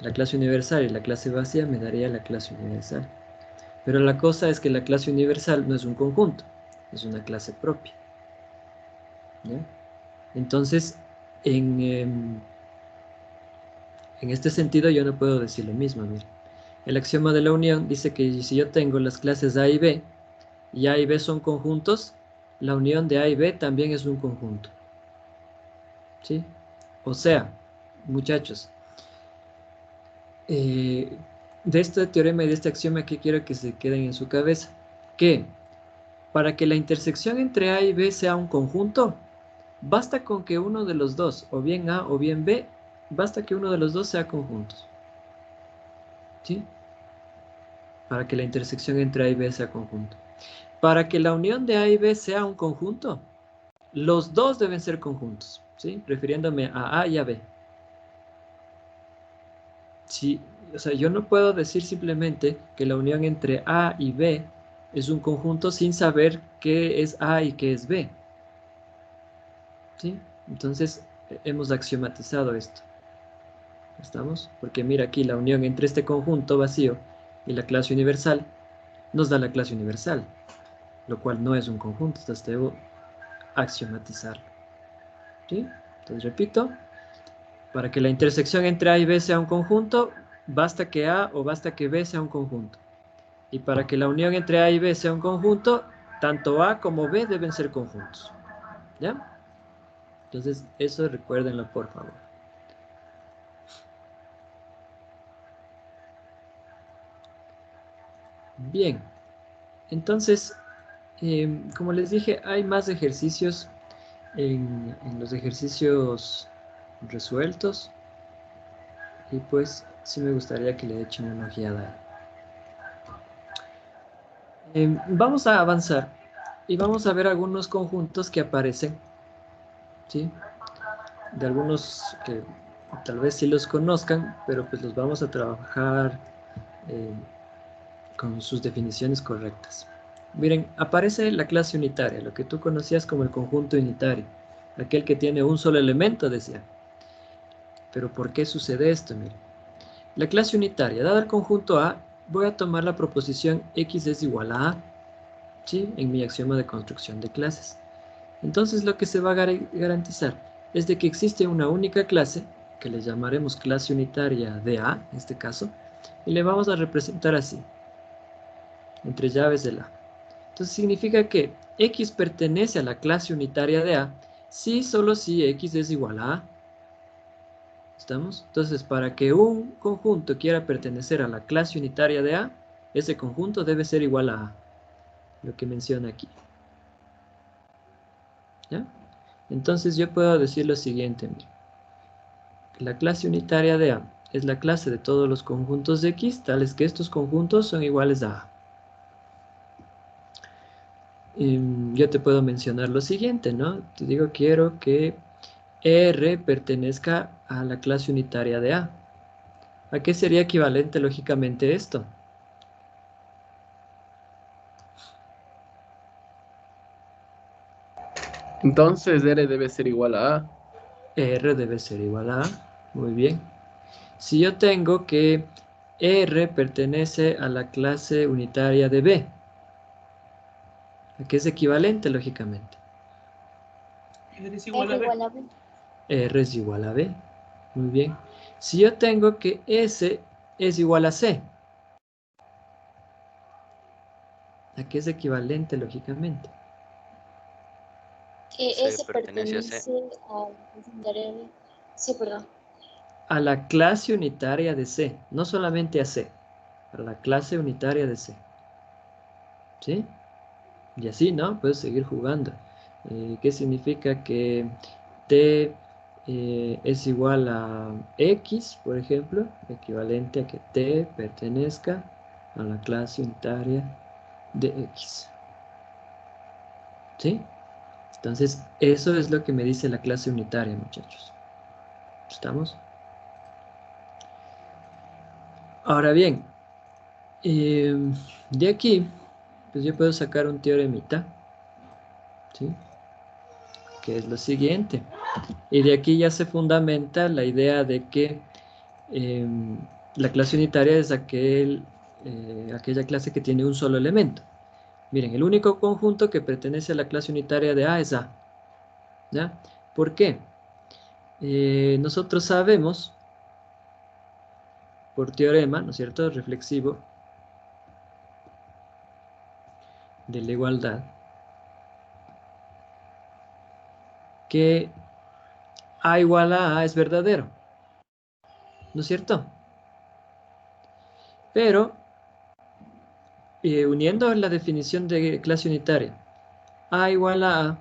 La clase universal y la clase vacía me daría la clase universal. Pero la cosa es que la clase universal no es un conjunto, es una clase propia. ¿Ya? Entonces, en este sentido yo no puedo decir lo mismo. Mira. El axioma de la unión dice que si yo tengo las clases A y B son conjuntos, la unión de A y B también es un conjunto. ¿Sí? O sea, muchachos, de este teorema y de este axioma que quiero que se queden en su cabeza, que para que la intersección entre A y B sea un conjunto, basta con que uno de los dos, o bien A o bien B, basta que uno de los dos sea conjuntos. ¿Sí? Para que la intersección entre A y B sea conjunto. Para que la unión de A y B sea un conjunto, los dos deben ser conjuntos, ¿sí? Refiriéndome a A y a B. Sí, o sea, yo no puedo decir simplemente que la unión entre A y B es un conjunto sin saber qué es A y qué es B. ¿Sí? Entonces, hemos axiomatizado esto. ¿Estamos? Porque mira aquí la unión entre este conjunto vacío y la clase universal nos da la clase universal, lo cual no es un conjunto, entonces debo axiomatizarlo. ¿Sí? Entonces repito, para que la intersección entre A y B sea un conjunto, basta que A o basta que B sea un conjunto. Y para que la unión entre A y B sea un conjunto, tanto A como B deben ser conjuntos. ¿Ya? Entonces, eso recuérdenlo, por favor. Bien. Entonces, como les dije, hay más ejercicios en los ejercicios resueltos. Y pues, sí me gustaría que le echen una ojeada. Vamos a avanzar y vamos a ver algunos conjuntos que aparecen, ¿sí? De algunos que tal vez sí los conozcan, pero pues los vamos a trabajar eh, con sus definiciones correctas. Miren, aparece la clase unitaria, lo que tú conocías como el conjunto unitario, aquel que tiene un solo elemento, decía. Pero ¿por qué sucede esto? Miren, la clase unitaria, dada el conjunto A, voy a tomar la proposición X es igual a A, ¿sí? En mi axioma de construcción de clases. Entonces lo que se va a garantizar es de que existe una única clase, que le llamaremos clase unitaria de A, en este caso, y le vamos a representar así, entre llaves de A. Entonces significa que X pertenece a la clase unitaria de A, si solo si X es igual a A. ¿Estamos? Entonces, para que un conjunto quiera pertenecer a la clase unitaria de A, ese conjunto debe ser igual a A, lo que menciona aquí. ¿Ya? Entonces yo puedo decir lo siguiente, mira. La clase unitaria de A es la clase de todos los conjuntos de X, tales que estos conjuntos son iguales a A. Yo te puedo mencionar lo siguiente, ¿no? Te digo, quiero que R pertenezca a la clase unitaria de A. ¿A qué sería equivalente lógicamente esto? Entonces R debe ser igual a A. R debe ser igual a A. Muy bien. Si yo tengo que R pertenece a la clase unitaria de B, ¿a qué es equivalente lógicamente? R es R igual a B. igual a B. R es igual a B. Muy bien. Si yo tengo que S es igual a C, ¿a qué es equivalente lógicamente? Que C S pertenece a C. pertenece al secundario. Sí, perdón. A la clase unitaria de C, no solamente a C, a la clase unitaria de C. ¿Sí? Y así, ¿no? Puedes seguir jugando. ¿Qué significa que T es igual a X, por ejemplo? Equivalente a que T pertenezca a la clase unitaria de X. ¿Sí? Entonces, eso es lo que me dice la clase unitaria, muchachos. ¿Estamos? Ahora bien, de aquí, pues yo puedo sacar un teoremita, ¿sí? Que es lo siguiente. Y de aquí ya se fundamenta la idea de que la clase unitaria es aquella clase que tiene un solo elemento. Miren, el único conjunto que pertenece a la clase unitaria de A es A. ¿Ya? ¿Por qué? Nosotros sabemos, por teorema, ¿no es cierto?, reflexivo de la igualdad, que A igual a A es verdadero. ¿No es cierto? Pero, uniendo la definición de clase unitaria, A igual a A,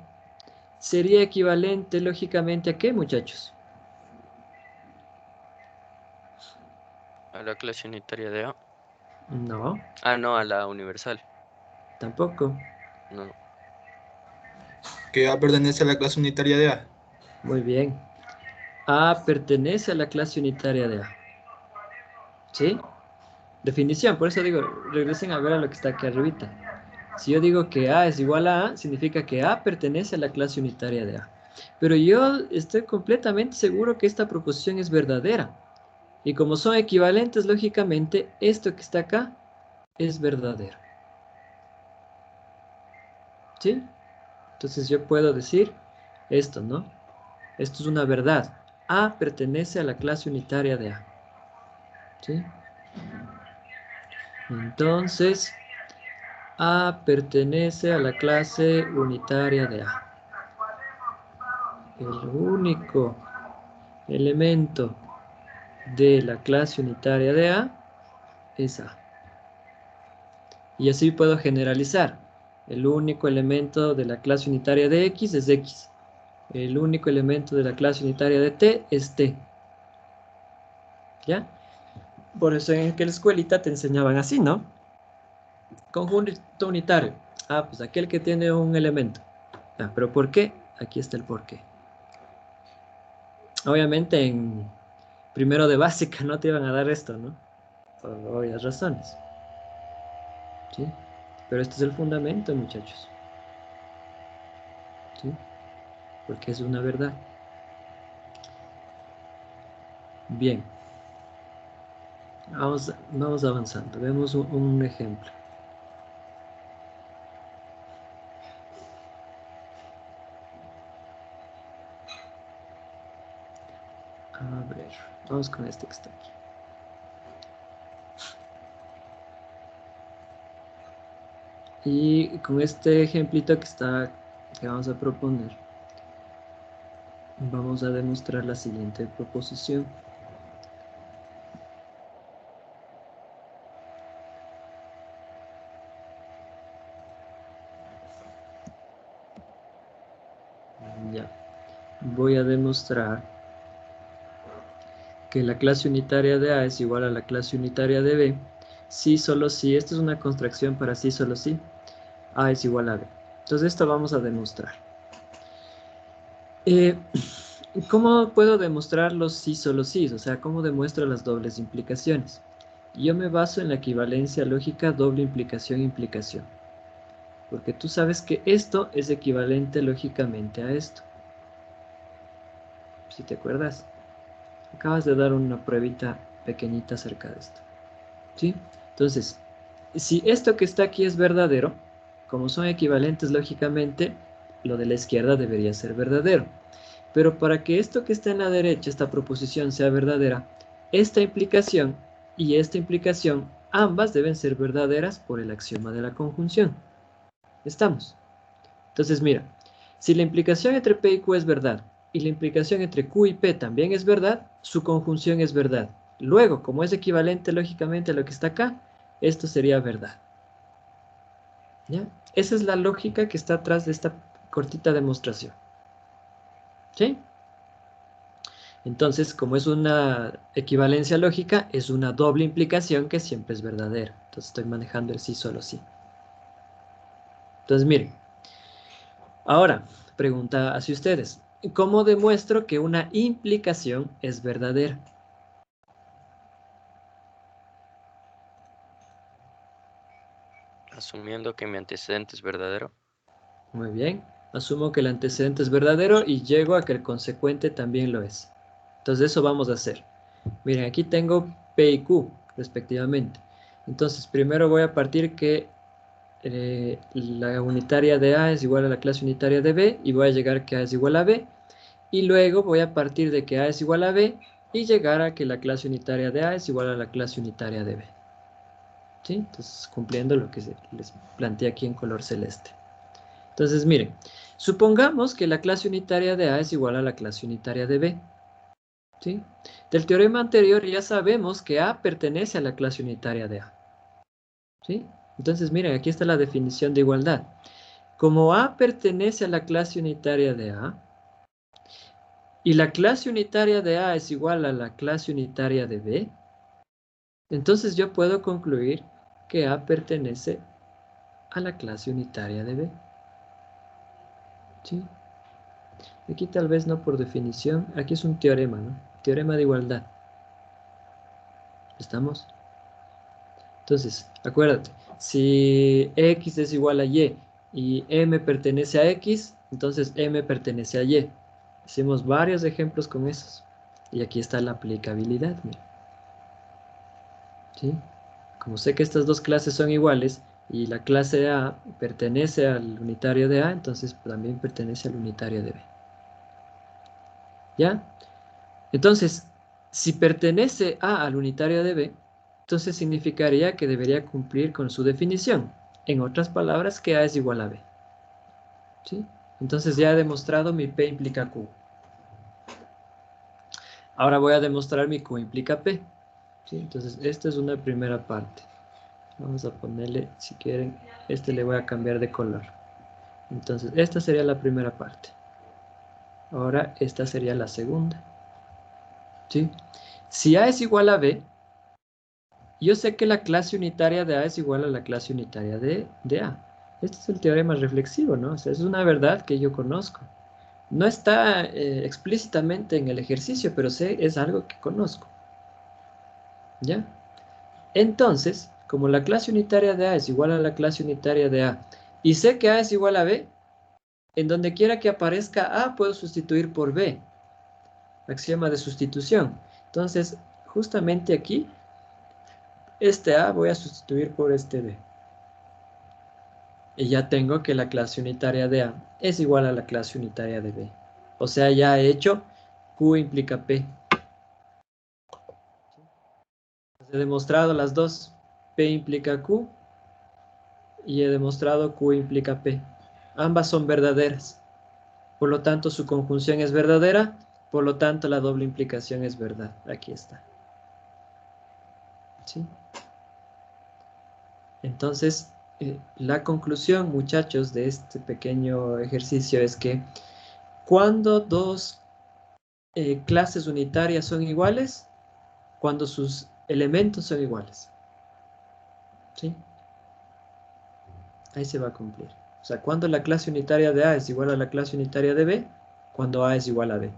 sería equivalente lógicamente a ¿qué, muchachos? A la clase unitaria de A. No, Ah, no, a la universal. tampoco. No. Que A pertenece a la clase unitaria de A. Muy bien. A pertenece a la clase unitaria de A. ¿Sí? Definición, por eso digo, regresen a ver a lo que está aquí arribita. Si yo digo que A es igual a A, significa que A pertenece a la clase unitaria de A. Pero yo estoy completamente seguro que esta proposición es verdadera. Y como son equivalentes, lógicamente, esto que está acá es verdadero. ¿Sí? Entonces yo puedo decir esto, ¿no? Esto es una verdad. A pertenece a la clase unitaria de A. ¿Sí? Entonces, A pertenece a la clase unitaria de A. El único elemento de la clase unitaria de A es A. Y así puedo generalizar. El único elemento de la clase unitaria de X es X. El único elemento de la clase unitaria de T es T. ¿Ya? Por eso en aquella escuelita te enseñaban así, ¿no? Conjunto unitario. Ah, pues aquel que tiene un elemento. Ah, ¿pero por qué? Aquí está el por qué. Obviamente en primero de básica no te iban a dar esto, ¿no? Por obvias razones. ¿Sí? Pero este es el fundamento, muchachos. ¿Sí? Porque es una verdad. Bien. Vamos avanzando. Vemos un ejemplo. A ver, vamos con este que está aquí. Y con este ejemplito que vamos a proponer, vamos a demostrar la siguiente proposición. Ya. Voy a demostrar que la clase unitaria de A es igual a la clase unitaria de B, si solo si, esta es una contracción para si solo si, A es igual a B. Entonces esto vamos a demostrar. ¿Cómo puedo demostrar los sí solo sí? O sea, ¿cómo demuestro las dobles implicaciones? Yo me baso en la equivalencia lógica doble implicación. Porque tú sabes que esto es equivalente lógicamente a esto. Si te acuerdas. Acabas de dar una pruebita pequeñita acerca de esto. ¿Sí? Entonces, si esto que está aquí es verdadero, como son equivalentes lógicamente, lo de la izquierda debería ser verdadero. Pero para que esto que está en la derecha, esta proposición sea verdadera, esta implicación y esta implicación, ambas deben ser verdaderas por el axioma de la conjunción. ¿Estamos? Entonces, mira, si la implicación entre P y Q es verdad, y la implicación entre Q y P también es verdad, su conjunción es verdad. Luego, como es equivalente lógicamente a lo que está acá, esto sería verdad. ¿Ya? Esa es la lógica que está atrás de esta cortita demostración. ¿Sí? Entonces, como es una equivalencia lógica, es una doble implicación que siempre es verdadera. Entonces estoy manejando el sí solo sí. Entonces, miren. Ahora, pregunta hacia ustedes. ¿Cómo demuestro que una implicación es verdadera? Asumiendo que mi antecedente es verdadero. Muy bien. Asumo que el antecedente es verdadero y llego a que el consecuente también lo es. Entonces eso vamos a hacer. Miren, aquí tengo P y Q, respectivamente. Entonces, primero voy a partir que la unitaria de A es igual a la clase unitaria de B y voy a llegar a que A es igual a B. Y luego voy a partir de que A es igual a B y llegar a que la clase unitaria de A es igual a la clase unitaria de B. ¿Sí? Entonces, cumpliendo lo que les planteé aquí en color celeste. Entonces, miren, supongamos que la clase unitaria de A es igual a la clase unitaria de B. ¿Sí? Del teorema anterior ya sabemos que A pertenece a la clase unitaria de A. ¿Sí? Entonces, miren, aquí está la definición de igualdad. Como A pertenece a la clase unitaria de A, y la clase unitaria de A es igual a la clase unitaria de B, entonces yo puedo concluir que A pertenece a la clase unitaria de B. ¿Sí? Aquí tal vez no por definición, aquí es un teorema, ¿no? Teorema de igualdad. ¿Estamos? Entonces, acuérdate, si X es igual a Y y M pertenece a X, entonces M pertenece a Y. Hicimos varios ejemplos con esos. Y aquí está la aplicabilidad, mira. ¿Sí? Como sé que estas dos clases son iguales y la clase A pertenece al unitario de A, entonces también pertenece al unitario de B. ¿Ya? Entonces, si pertenece A al unitario de B, entonces significaría que debería cumplir con su definición. En otras palabras, que A es igual a B. ¿Sí? Entonces ya he demostrado mi P implica Q. Ahora voy a demostrar mi Q implica P. ¿Sí? Entonces, esta es una primera parte. Vamos a ponerle, si quieren, le voy a cambiar de color. Entonces, esta sería la primera parte. Ahora, esta sería la segunda. ¿Sí? Si A es igual a B, yo sé que la clase unitaria de A es igual a la clase unitaria de A. Este es el teorema reflexivo, ¿no? O sea, es una verdad que yo conozco. No está explícitamente en el ejercicio, pero sé, es algo que conozco. ¿Ya? Entonces, como la clase unitaria de A es igual a la clase unitaria de A, y sé que A es igual a B, en donde quiera que aparezca A, puedo sustituir por B. Axioma de sustitución. Entonces, justamente aquí, este A voy a sustituir por este B. Y ya tengo que la clase unitaria de A es igual a la clase unitaria de B. O sea, ya he hecho Q implica P. He demostrado las dos. P implica Q y he demostrado Q implica P. Ambas son verdaderas. Por lo tanto, su conjunción es verdadera. Por lo tanto, la doble implicación es verdad. Aquí está. ¿Sí? Entonces, la conclusión, muchachos, de este pequeño ejercicio es que cuando dos clases unitarias son iguales, cuando sus elementos son iguales. ¿Sí? Ahí se va a cumplir. O sea, cuando la clase unitaria de A es igual a la clase unitaria de B, cuando A es igual a B.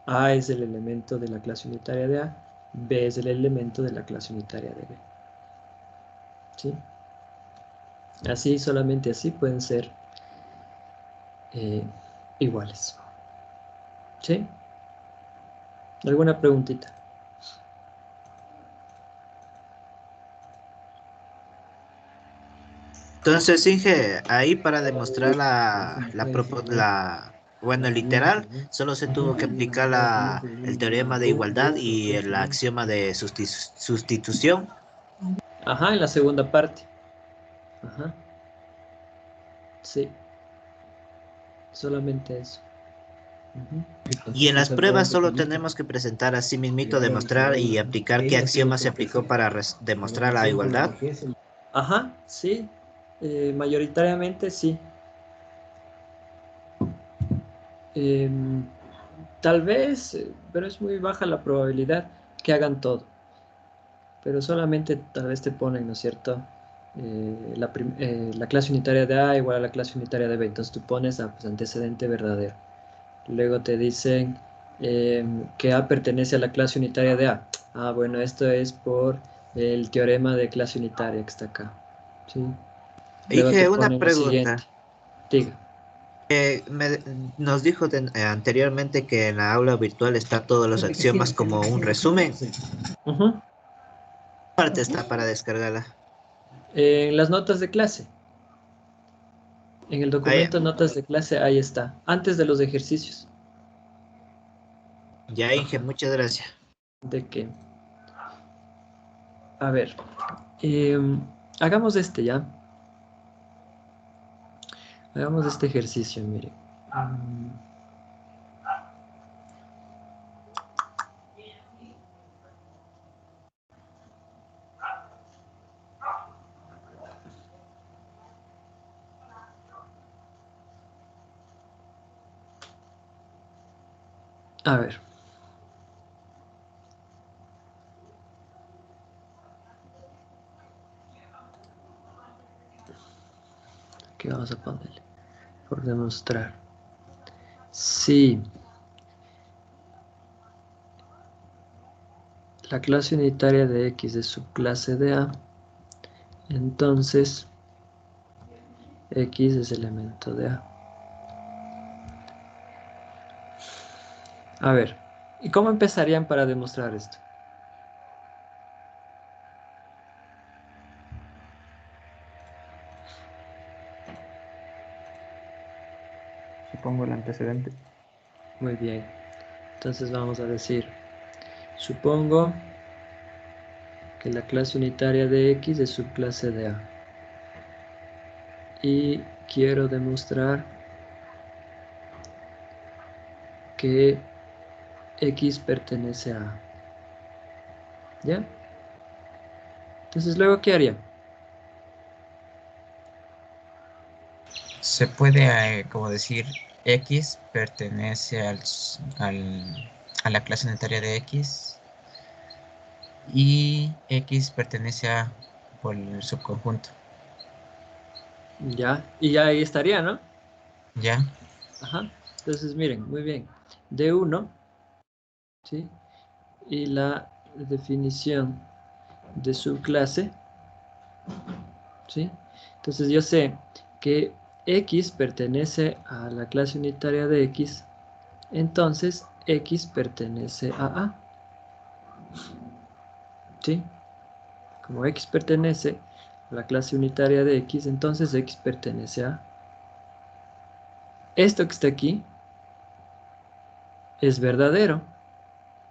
A es el elemento de la clase unitaria de A, B es el elemento de la clase unitaria de B. ¿Sí? Así, solamente así pueden ser iguales. ¿Sí? ¿Alguna preguntita? Entonces, Inge, ahí para demostrar bueno, literal, solo se tuvo que aplicar el teorema de igualdad y el axioma de sustitución. Ajá, en la segunda parte. Ajá. Sí. Solamente eso. Y en las pruebas solo tenemos que presentar así mismito, demostrar y aplicar qué axioma se aplicó para demostrar la igualdad. Ajá, sí. Mayoritariamente sí. Tal vez, pero es muy baja la probabilidad que hagan todo. Pero solamente tal vez te ponen, ¿no es cierto? La clase unitaria de A igual a la clase unitaria de B. Entonces tú pones pues, antecedente verdadero. Luego te dicen que A pertenece a la clase unitaria de A. Ah, bueno, esto es por el teorema de clase unitaria que está acá. ¿Sí? Luego te Inge, una ponen lo siguiente. pregunta. Diga. Nos dijo anteriormente que en la aula virtual está todos los axiomas como un resumen. Ujú. ¿Qué parte está para descargarla? En las notas de clase. En el Ah, documento notas de clase, ahí está. Antes de los ejercicios. ya, Inge, muchas gracias. De que, a ver, hagamos ya. Hagamos este ejercicio, mire. A ver. ¿Qué vamos a ponerle? Por demostrar. Sí. La clase unitaria de X es subclase de A. Entonces, X es elemento de A. A ver, ¿y cómo empezarían para demostrar esto? Supongo el antecedente. Muy bien. Entonces vamos a decir, supongo que la clase unitaria de X es subclase de A. Y quiero demostrar que X pertenece a A. ¿Ya? Entonces, ¿luego qué haría? Se puede, como decir, X pertenece a la clase unitaria de X y X pertenece a por el subconjunto. Ya, y ya ahí estaría, ¿no? ¿Ya? Ajá. Entonces, miren, muy bien. D1, ¿sí? Y la definición de subclase, ¿sí? Entonces yo sé que X pertenece a la clase unitaria de X, entonces X pertenece a A, ¿sí? Como X pertenece a la clase unitaria de X, entonces X pertenece a A. Esto que está aquí es verdadero,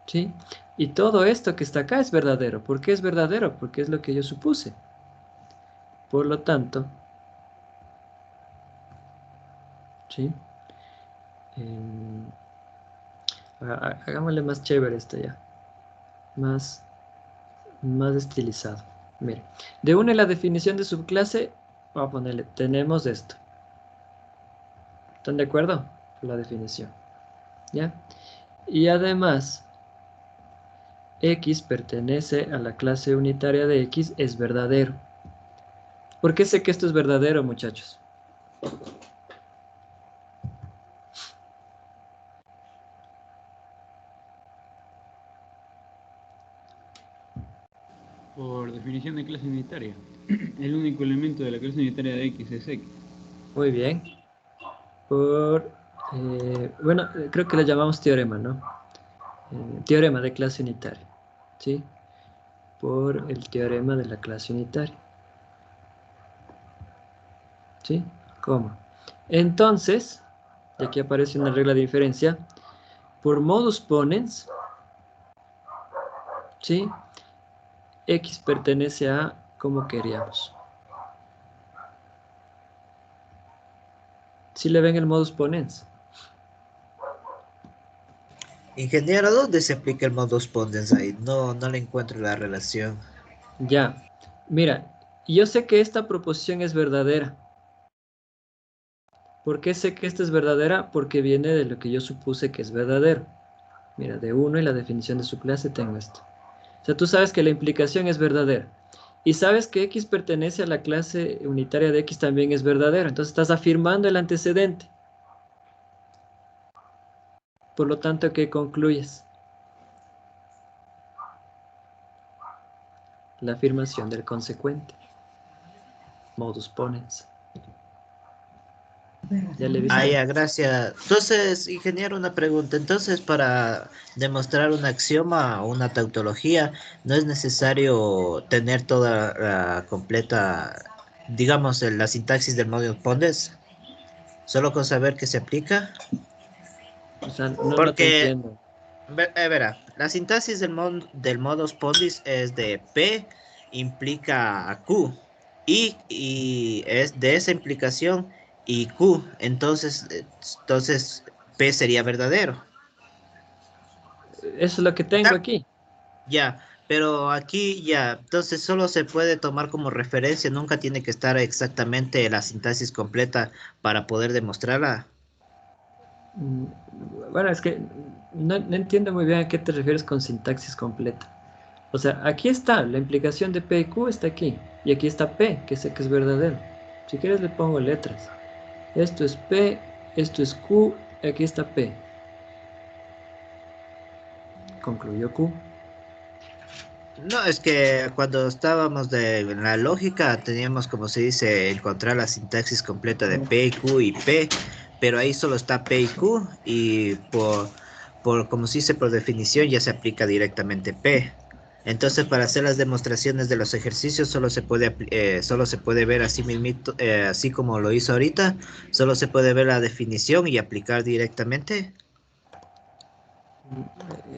¿sí? Y todo esto que está acá es verdadero. ¿Por qué es verdadero? Porque es lo que yo supuse. Por lo tanto, ¿sí? Hagámosle más chévere esto ya. Más estilizado. Mire, de una en la definición de subclase, voy a ponerle, tenemos esto. ¿Están de acuerdo? La definición. ¿Ya? Y además, X pertenece a la clase unitaria de X, es verdadero. ¿Por qué sé que esto es verdadero, muchachos? Por definición de clase unitaria. El único elemento de la clase unitaria de X es X. Muy bien. Bueno, creo que le llamamos teorema, ¿no? Teorema de clase unitaria, ¿sí? Por el teorema de la clase unitaria. ¿Sí? ¿Cómo? Entonces, y aquí aparece una regla de diferencia, por modus ponens, ¿sí? X pertenece a como queríamos. ¿Sí le ven el modus ponens? Ingeniero, ¿dónde se aplica el modus ponens ahí? No, no le encuentro la relación. Ya. Mira, yo sé que esta proposición es verdadera. ¿Por qué sé que esta es verdadera? Porque viene de lo que yo supuse que es verdadero. Mira, de 1 y la definición de su clase tengo esto. O sea, tú sabes que la implicación es verdadera. Y sabes que X pertenece a la clase unitaria de X también es verdadero. Entonces estás afirmando el antecedente. Por lo tanto, ¿qué concluyes? La afirmación del consecuente. Modus ponens. ¿Ya le Ah, viste? ya, gracias. Entonces, ingeniero, una pregunta. Entonces, para demostrar un axioma o una tautología, no es necesario tener toda la completa, digamos, la sintaxis del modus ponens, solo con saber que se aplica. O sea, no te Porque, entiendo. verá, la sintaxis del modus ponens es de P implica a Q y es de esa implicación y Q, entonces P sería verdadero. Eso es lo que tengo aquí. Ya, pero aquí ya, entonces solo se puede tomar como referencia, nunca tiene que estar exactamente la sintaxis completa para poder demostrarla. Mm, Bueno, es que no entiendo muy bien a qué te refieres con sintaxis completa. O sea, aquí está, la implicación de P y Q está aquí. Y aquí está P, que sé que es verdadero. Si quieres le pongo letras. Esto es P, esto es Q, y aquí está P. Concluyó Q. No, es que cuando estábamos en la lógica teníamos, como se dice, encontrar la sintaxis completa de P, Q y P, pero ahí solo está P y Q y como se dice, por definición ya se aplica directamente P. Entonces, para hacer las demostraciones de los ejercicios solo se puede ver así mismito, así como lo hizo ahorita, solo se puede ver la definición y aplicar directamente.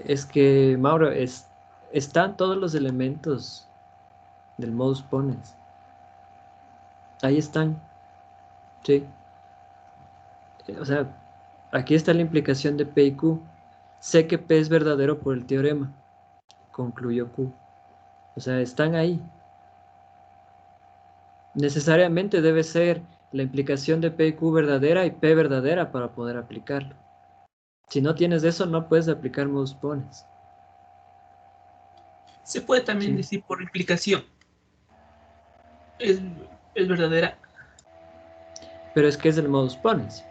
Es que, Mauro, están todos los elementos del modus ponens. Ahí están. Sí. O sea, aquí está la implicación de P y Q. Sé que P es verdadero por el teorema. Concluyó Q. O sea, están ahí. Necesariamente debe ser la implicación de P y Q verdadera y P verdadera para poder aplicarlo. Si no tienes eso, no puedes aplicar modus ponens. Se puede también Sí. decir por implicación. Es verdadera. Pero es que es el modus ponens.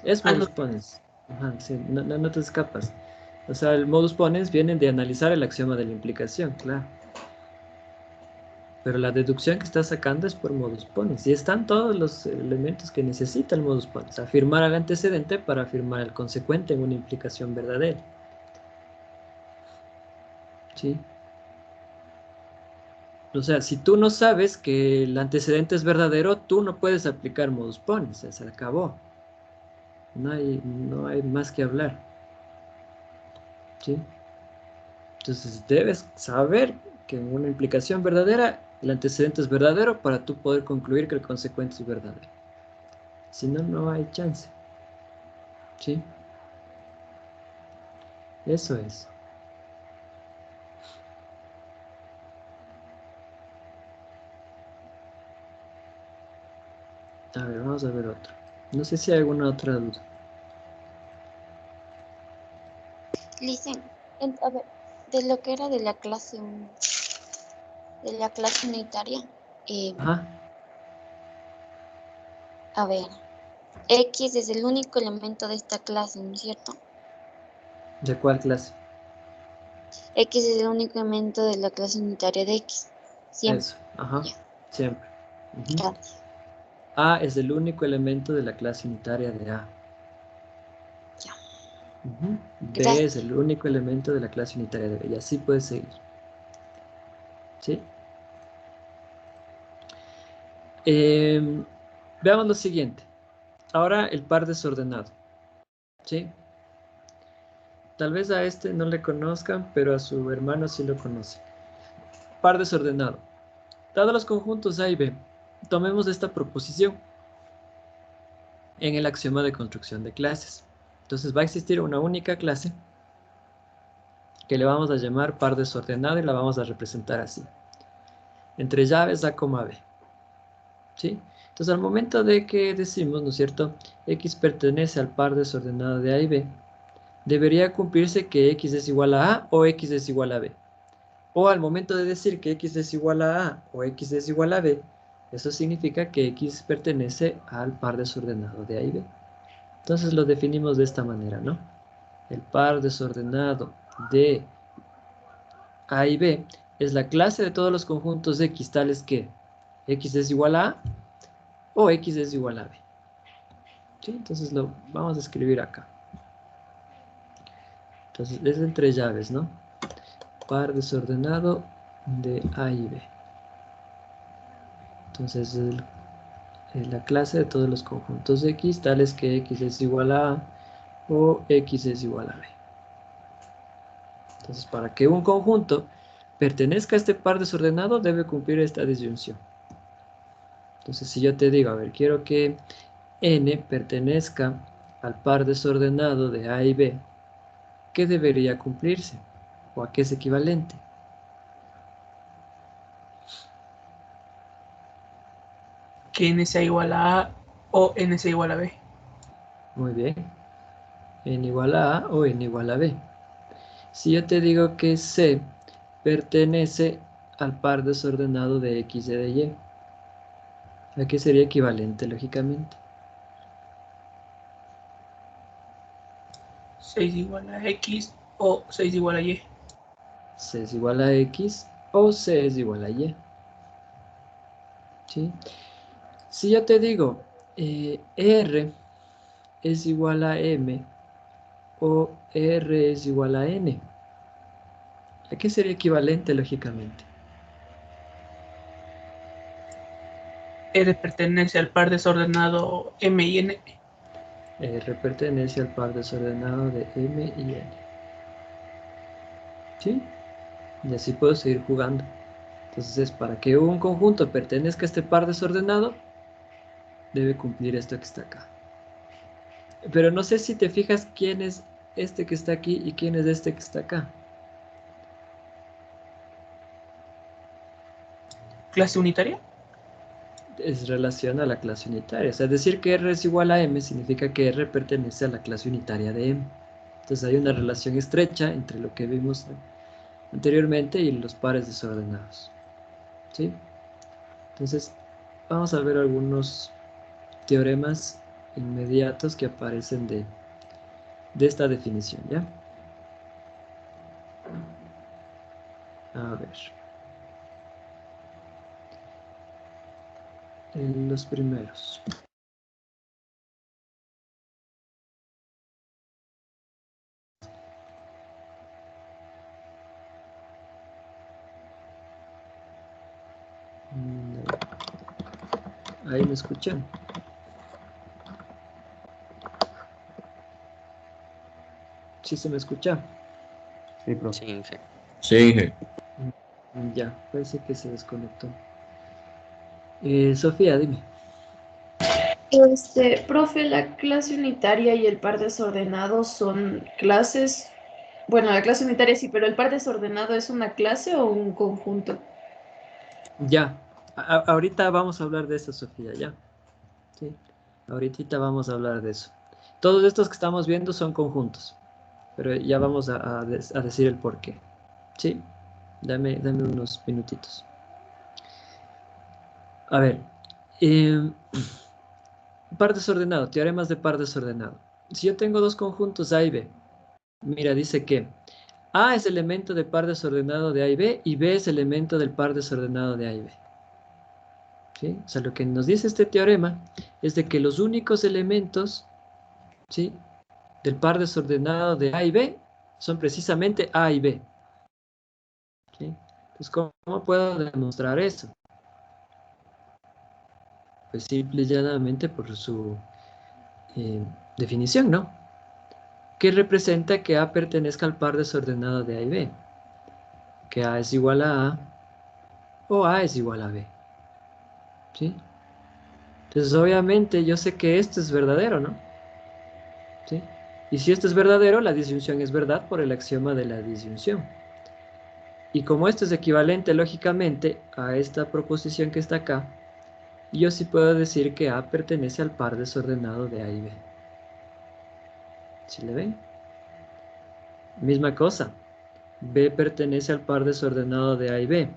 Es modus ponens. Ajá, sí, no te escapas. O sea, el modus ponens viene de analizar el axioma de la implicación, claro. Pero la deducción que estás sacando es por modus ponens. Y están todos los elementos que necesita el modus ponens. Afirmar al antecedente para afirmar al consecuente en una implicación verdadera. ¿Sí? O sea, si tú no sabes que el antecedente es verdadero, tú no puedes aplicar modus ponens. Se acabó. No hay más que hablar. ¿Sí? Entonces debes saber que en una implicación verdadera el antecedente es verdadero para tú poder concluir que el consecuente es verdadero. Si no, no hay chance. ¿Sí? Eso es. A ver, vamos a ver otro. No sé si hay alguna otra duda. Listen, a ver, de lo que era de la clase unitaria, Ajá. a ver, X es el único elemento de esta clase, ¿no es cierto? ¿De cuál clase? X es el único elemento de la clase unitaria de X. Siempre. Eso. Ajá. Ya, Siempre. Ujú. gracias. A es el único elemento de la clase unitaria de A. Ya. Ujú. B Gracias. es el único elemento de la clase unitaria de B. Y así puedes seguir. ¿Sí? Veamos lo siguiente. Ahora el par desordenado. ¿Sí? Tal vez a este no le conozcan, pero a su hermano sí lo conoce. Par desordenado. Dados los conjuntos A y B, tomemos esta proposición en el axioma de construcción de clases. Entonces va a existir una única clase que le vamos a llamar par desordenado y la vamos a representar así. Entre llaves A, B. ¿Sí? Entonces al momento de que decimos, ¿no es cierto? X pertenece al par desordenado de A y B, debería cumplirse que X es igual a A o X es igual a B. O al momento de decir que X es igual a A o X es igual a B, eso significa que X pertenece al par desordenado de A y B. Entonces lo definimos de esta manera, ¿no? El par desordenado de A y B es la clase de todos los conjuntos X tales que X es igual a A o X es igual a B. ¿Sí? Entonces lo vamos a escribir acá. Entonces es entre llaves, ¿no? Par desordenado de A y B. Entonces es la clase de todos los conjuntos X tales que X es igual a A o X es igual a B. Entonces para que un conjunto pertenezca a este par desordenado debe cumplir esta disyunción. Entonces si yo te digo, a ver, quiero que N pertenezca al par desordenado de A y B, ¿qué debería cumplirse? ¿O a qué es equivalente? Que n sea igual a A o n sea igual a B. Muy bien. N igual a A o N igual a B. Si yo te digo que C pertenece al par desordenado de X y de Y, ¿a qué sería equivalente, lógicamente? 6 igual a X o 6 igual a Y. C es igual a X o C es igual a Y. ¿Sí? Si yo te digo R es igual a M o R es igual a N, ¿a qué sería equivalente, lógicamente? R pertenece al par desordenado M y N. R pertenece al par desordenado de M y N. ¿Sí? Y así puedo seguir jugando. Entonces, para que un conjunto pertenezca a este par desordenado, debe cumplir esto que está acá. Pero no sé si te fijas quién es este que está aquí y quién es este que está acá. ¿Clase unitaria? Es relación a la clase unitaria. O sea, decir que R es igual a M significa que R pertenece a la clase unitaria de M. Entonces hay una relación estrecha entre lo que vimos anteriormente y los pares desordenados. ¿Sí? Entonces, vamos a ver algunos teoremas inmediatos que aparecen de esta definición, ¿ya? A ver. Los primeros. Ahí me escuchan. ¿Sí se me escucha? Sí, profe. Sí, Inge. Sí, Inge. Ya, parece que se desconectó. Sofía, dime. Profe, la clase unitaria y el par desordenado son clases. Bueno, la clase unitaria sí, pero el par desordenado ¿es una clase o un conjunto? Ya. Ahorita vamos a hablar de eso, Sofía, ya. Sí. Ahorita vamos a hablar de eso. Todos estos que estamos viendo son conjuntos. Pero ya vamos a decir el por qué. ¿Sí? Dame unos minutitos. A ver. Par desordenado. Teoremas de par desordenado. Si yo tengo dos conjuntos A y B. Mira, dice que A es elemento de par desordenado de A y B. Y B es elemento del par desordenado de A y B. ¿Sí? O sea, lo que nos dice este teorema es de que los únicos elementos, ¿sí?, del par desordenado de A y B son precisamente A y B. ¿Sí? Entonces, ¿cómo puedo demostrar eso? Pues simple y llanamente por su definición, ¿no? Que representa que A pertenezca al par desordenado de A y B. Que A es igual a A o A es igual a B. ¿Sí? Entonces, obviamente, yo sé que esto es verdadero, ¿no? ¿Sí? Y si esto es verdadero, la disyunción es verdad por el axioma de la disyunción. Y como esto es equivalente, lógicamente, a esta proposición que está acá, yo sí puedo decir que A pertenece al par desordenado de A y B. ¿Sí le ven? Misma cosa. B pertenece al par desordenado de A y B.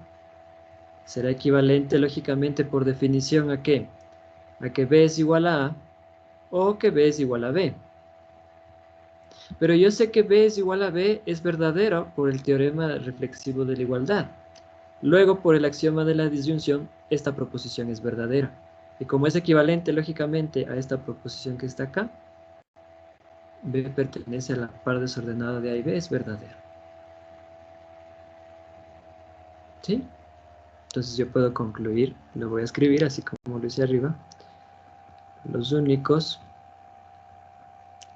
Será equivalente, lógicamente, por definición, ¿a qué? A que B es igual a A o que B es igual a B. Pero yo sé que B es igual a B es verdadero por el teorema reflexivo de la igualdad. Luego, por el axioma de la disyunción, esta proposición es verdadera. Y como es equivalente, lógicamente, a esta proposición que está acá, B pertenece a la par desordenada de A y B, es verdadero. ¿Sí? Entonces yo puedo concluir, lo voy a escribir así como lo hice arriba. Los únicos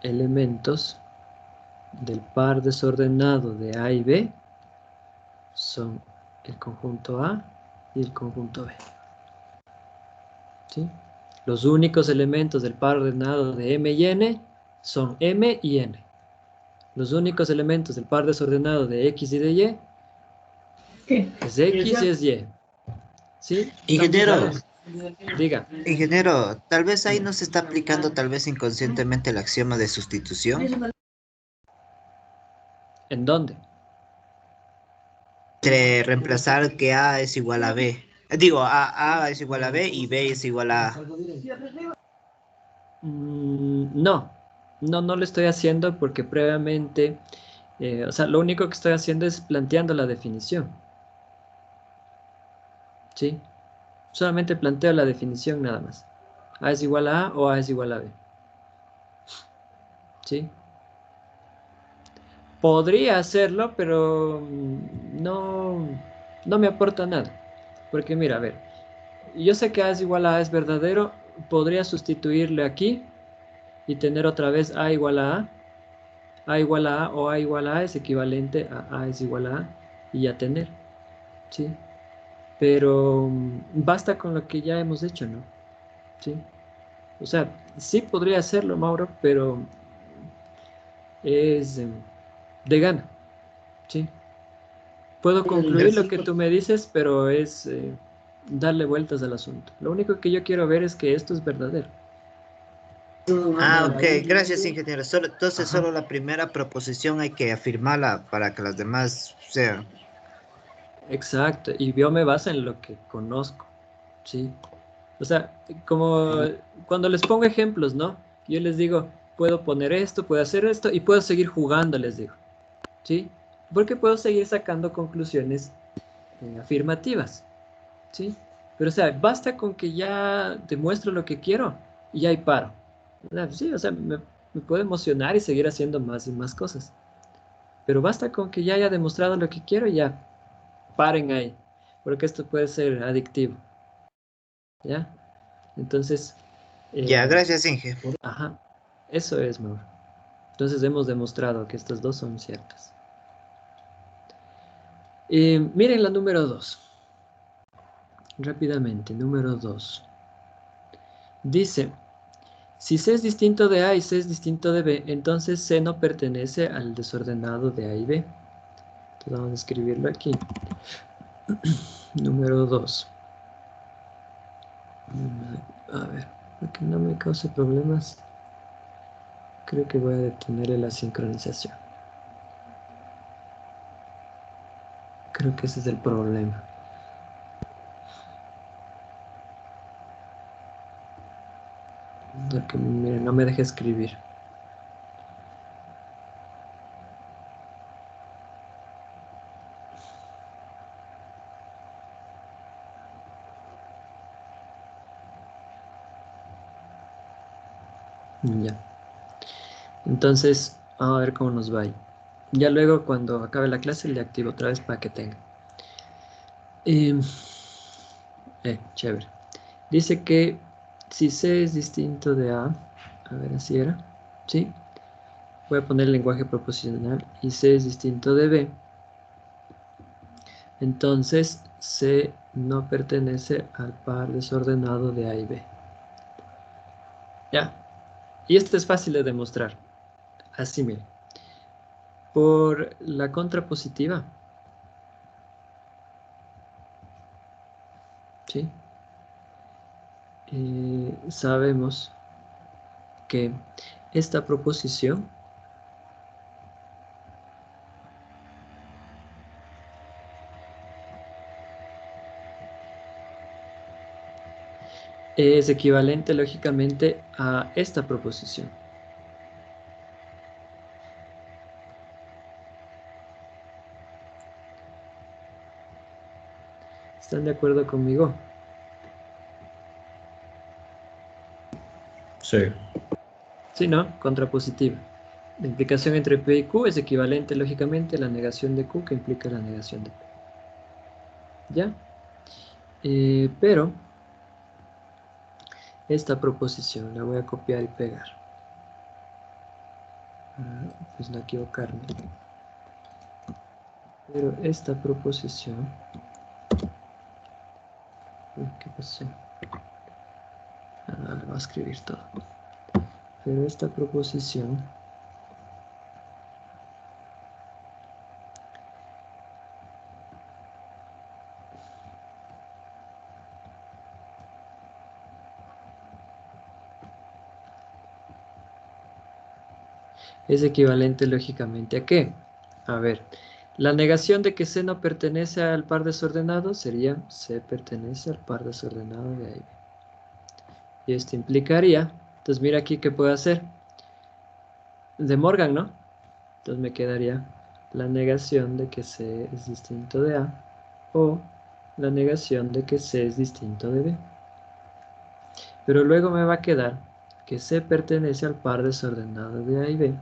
elementos del par desordenado de A y B son el conjunto A y el conjunto B. ¿Sí? Los únicos elementos del par ordenado de M y N son M y N. Los únicos elementos del par desordenado de X y de Y es X y es Y. ¿Sí? Ingeniero, Diga. Ingeniero, tal vez ahí no se está aplicando tal vez inconscientemente el axioma de sustitución. ¿En dónde? Entre reemplazar que A es igual a B. Digo, A es igual a B y B es igual a A. No, no lo estoy haciendo porque previamente, o sea, lo único que estoy haciendo es planteando la definición. ¿Sí? Solamente planteo la definición nada más. A es igual a A o A es igual a B. ¿Sí? Podría hacerlo, pero no me aporta nada. Porque mira, a ver, yo sé que A es igual a A es verdadero, podría sustituirle aquí y tener otra vez A igual A igual a A o A igual a A es equivalente a es igual a A y ya tener, ¿sí? Pero basta con lo que ya hemos hecho, ¿no? ¿Sí? O sea, sí podría hacerlo, Mauro, pero es de gana, ¿sí? Puedo concluir lo que tú me dices, pero es darle vueltas al asunto. Lo único que yo quiero ver es que esto es verdadero. Ah, ok, gracias, ingeniero. Entonces, Ajá. solo la primera proposición hay que afirmarla para que las demás sean. Exacto, y yo me baso en lo que conozco, ¿sí? O sea, como cuando les pongo ejemplos, ¿no? Yo les digo, puedo poner esto, puedo hacer esto y puedo seguir jugando, les digo, ¿sí? Porque puedo seguir sacando conclusiones afirmativas, ¿sí? Pero, o sea, basta con que ya demuestro lo que quiero y ahí paro. O sea, sí, o sea, me puedo emocionar y seguir haciendo más y más cosas. Pero basta con que ya haya demostrado lo que quiero y ya paren ahí, porque esto puede ser adictivo, ¿ya? Entonces, Ya, eh, gracias, Inge. ajá, eso es, Mauro. Entonces hemos demostrado que estas dos son ciertas. Miren la número 2. Rápidamente, número 2. Dice, si C es distinto de A y C es distinto de B, entonces C no pertenece al desordenado de A y B. Entonces vamos a escribirlo aquí. Número 2. A ver, para que no me cause problemas, creo que voy a detenerle la sincronización. Creo que ese es el problema. Que, miren, no me deja escribir. Ya. Entonces, vamos a ver cómo nos va ahí. Ya luego, cuando acabe la clase, le activo otra vez para que tenga. Chévere. Dice que si C es distinto de A ver, así era, ¿sí? Voy a poner el lenguaje proposicional y C es distinto de B. Entonces, C no pertenece al par desordenado de A y B. Ya. Y esto es fácil de demostrar. Así, miren. Por la contrapositiva, ¿sí? Sabemos que esta proposición es equivalente lógicamente a esta proposición. ¿Están de acuerdo conmigo? Sí. Sí, ¿no? Contrapositiva. La implicación entre P y Q es equivalente lógicamente a la negación de Q que implica la negación de P. ¿Ya? Pero esta proposición la voy a copiar y pegar. Pues no equivocarme. Pero esta proposición... Uy, ¿qué pasó? Le voy a escribir todo. Pero esta proposición es equivalente lógicamente ¿a qué? A ver, la negación de que C no pertenece al par desordenado sería C pertenece al par desordenado de A y B. Y esto implicaría, entonces mira aquí qué puedo hacer. De Morgan, ¿no? Entonces me quedaría la negación de que C es distinto de A o la negación de que C es distinto de B. Pero luego me va a quedar que C pertenece al par desordenado de A y B.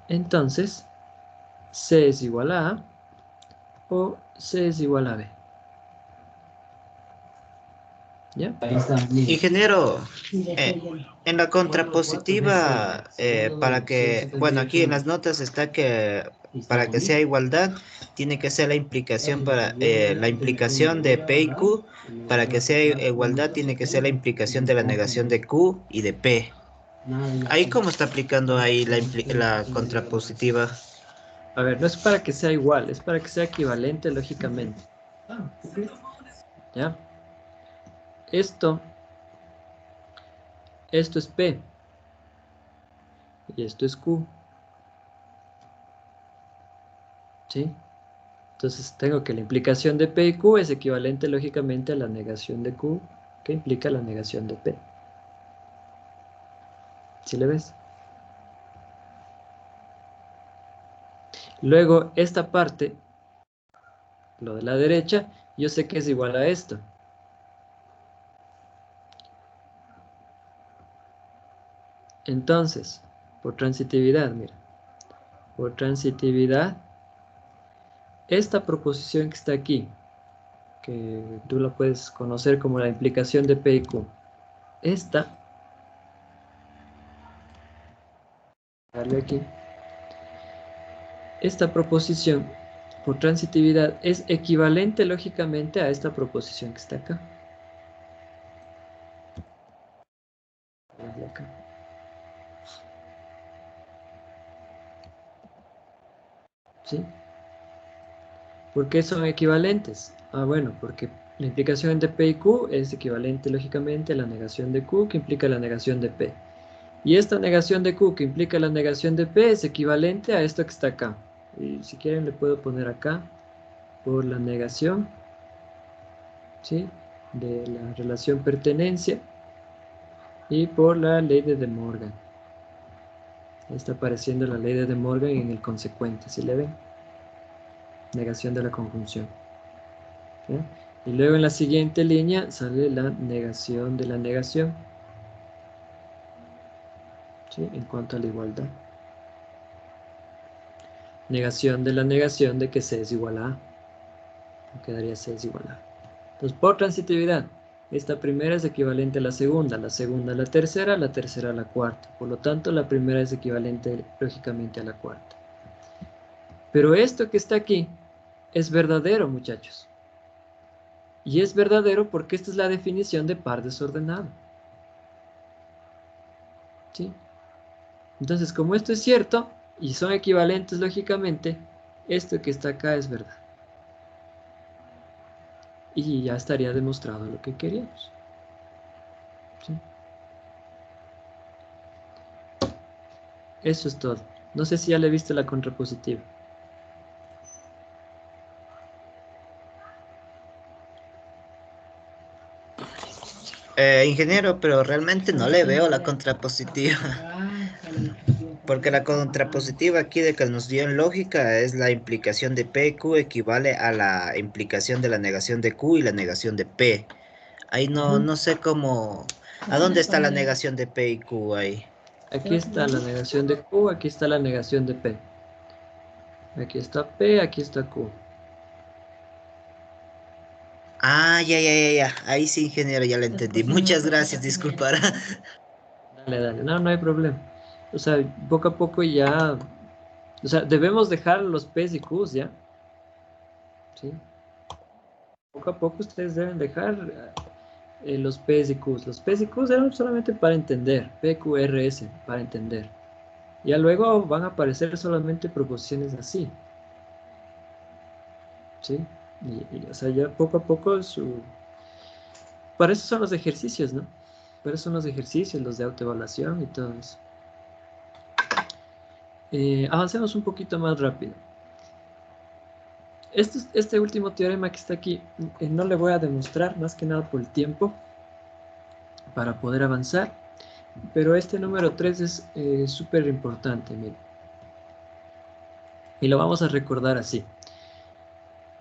Entonces, C es igual a A o C es igual a B. ¿Ya? Ingeniero, en la contrapositiva, para que, bueno, aquí en las notas está que para que sea igualdad, tiene que ser la implicación para la implicación de P y Q. Para que sea igualdad, tiene que ser la implicación de la negación de Q y de P. Ahí cómo está aplicando ahí la contrapositiva. A ver, no es para que sea igual, es para que sea equivalente lógicamente. ¿Ya? Esto es P y esto es Q. ¿Sí? Entonces tengo que la implicación de P y Q es equivalente lógicamente a la negación de Q, que implica la negación de P. ¿Sí le ves? Luego, esta parte, lo de la derecha, yo sé que es igual a esto. Entonces, por transitividad, mira. Por transitividad, esta proposición que está aquí, que tú la puedes conocer como la implicación de P y Q, esta, darle aquí, esta proposición por transitividad es equivalente lógicamente a esta proposición que está acá. ¿Sí? ¿Por qué son equivalentes? Ah, bueno, porque la implicación de P y Q es equivalente lógicamente a la negación de Q que implica la negación de P. Y esta negación de Q que implica la negación de P es equivalente a esto que está acá. Y si quieren le puedo poner acá por la negación, ¿sí?, de la relación pertenencia y por la ley de De Morgan. Ahí está apareciendo la ley de De Morgan en el consecuente, ¿sí le ven? Negación de la conjunción. ¿Sí? Y luego en la siguiente línea sale la negación de la negación, ¿sí?, en cuanto a la igualdad. Negación de la negación de que C es igual a A. Quedaría C es igual a A. Entonces, por transitividad, esta primera es equivalente a la segunda a la tercera a la cuarta. Por lo tanto, la primera es equivalente lógicamente a la cuarta. Pero esto que está aquí es verdadero, muchachos. Y es verdadero porque esta es la definición de par desordenado. ¿Sí? Entonces, como esto es cierto, y son equivalentes lógicamente, esto que está acá es verdad. Y ya estaría demostrado lo que queríamos. ¿Sí? Eso es todo. No sé si ya le viste la contrapositiva. Ingeniero, pero realmente no le veo la contrapositiva. Porque la contrapositiva aquí de que nos dio en lógica es la implicación de P y Q equivale a la implicación de la negación de Q y la negación de P. Ahí no sé cómo... ¿A dónde está la negación de P y Q ahí? Aquí está la negación de Q, aquí está la negación de P. Aquí está P, aquí está Q. Ah, ya. Ahí sí, ingeniero, ya lo entendí. Muchas gracias, disculpará. Dale. No hay problema. O sea, poco a poco ya... O sea, debemos dejar los P's y Q's, ¿ya? ¿Sí? Poco a poco ustedes deben dejar los P's y Q's. Los P's y Q's eran solamente para entender. P, Q, R, S, para entender. Ya luego van a aparecer solamente proposiciones así. ¿Sí? O sea, ya poco a poco Para eso son los ejercicios, ¿no? Para eso son los ejercicios, los de autoevaluación y todo eso. Avancemos un poquito más rápido. Este último teorema que está aquí, no le voy a demostrar más que nada por el tiempo para poder avanzar, pero este número 3 es súper importante, miren. Y lo vamos a recordar así.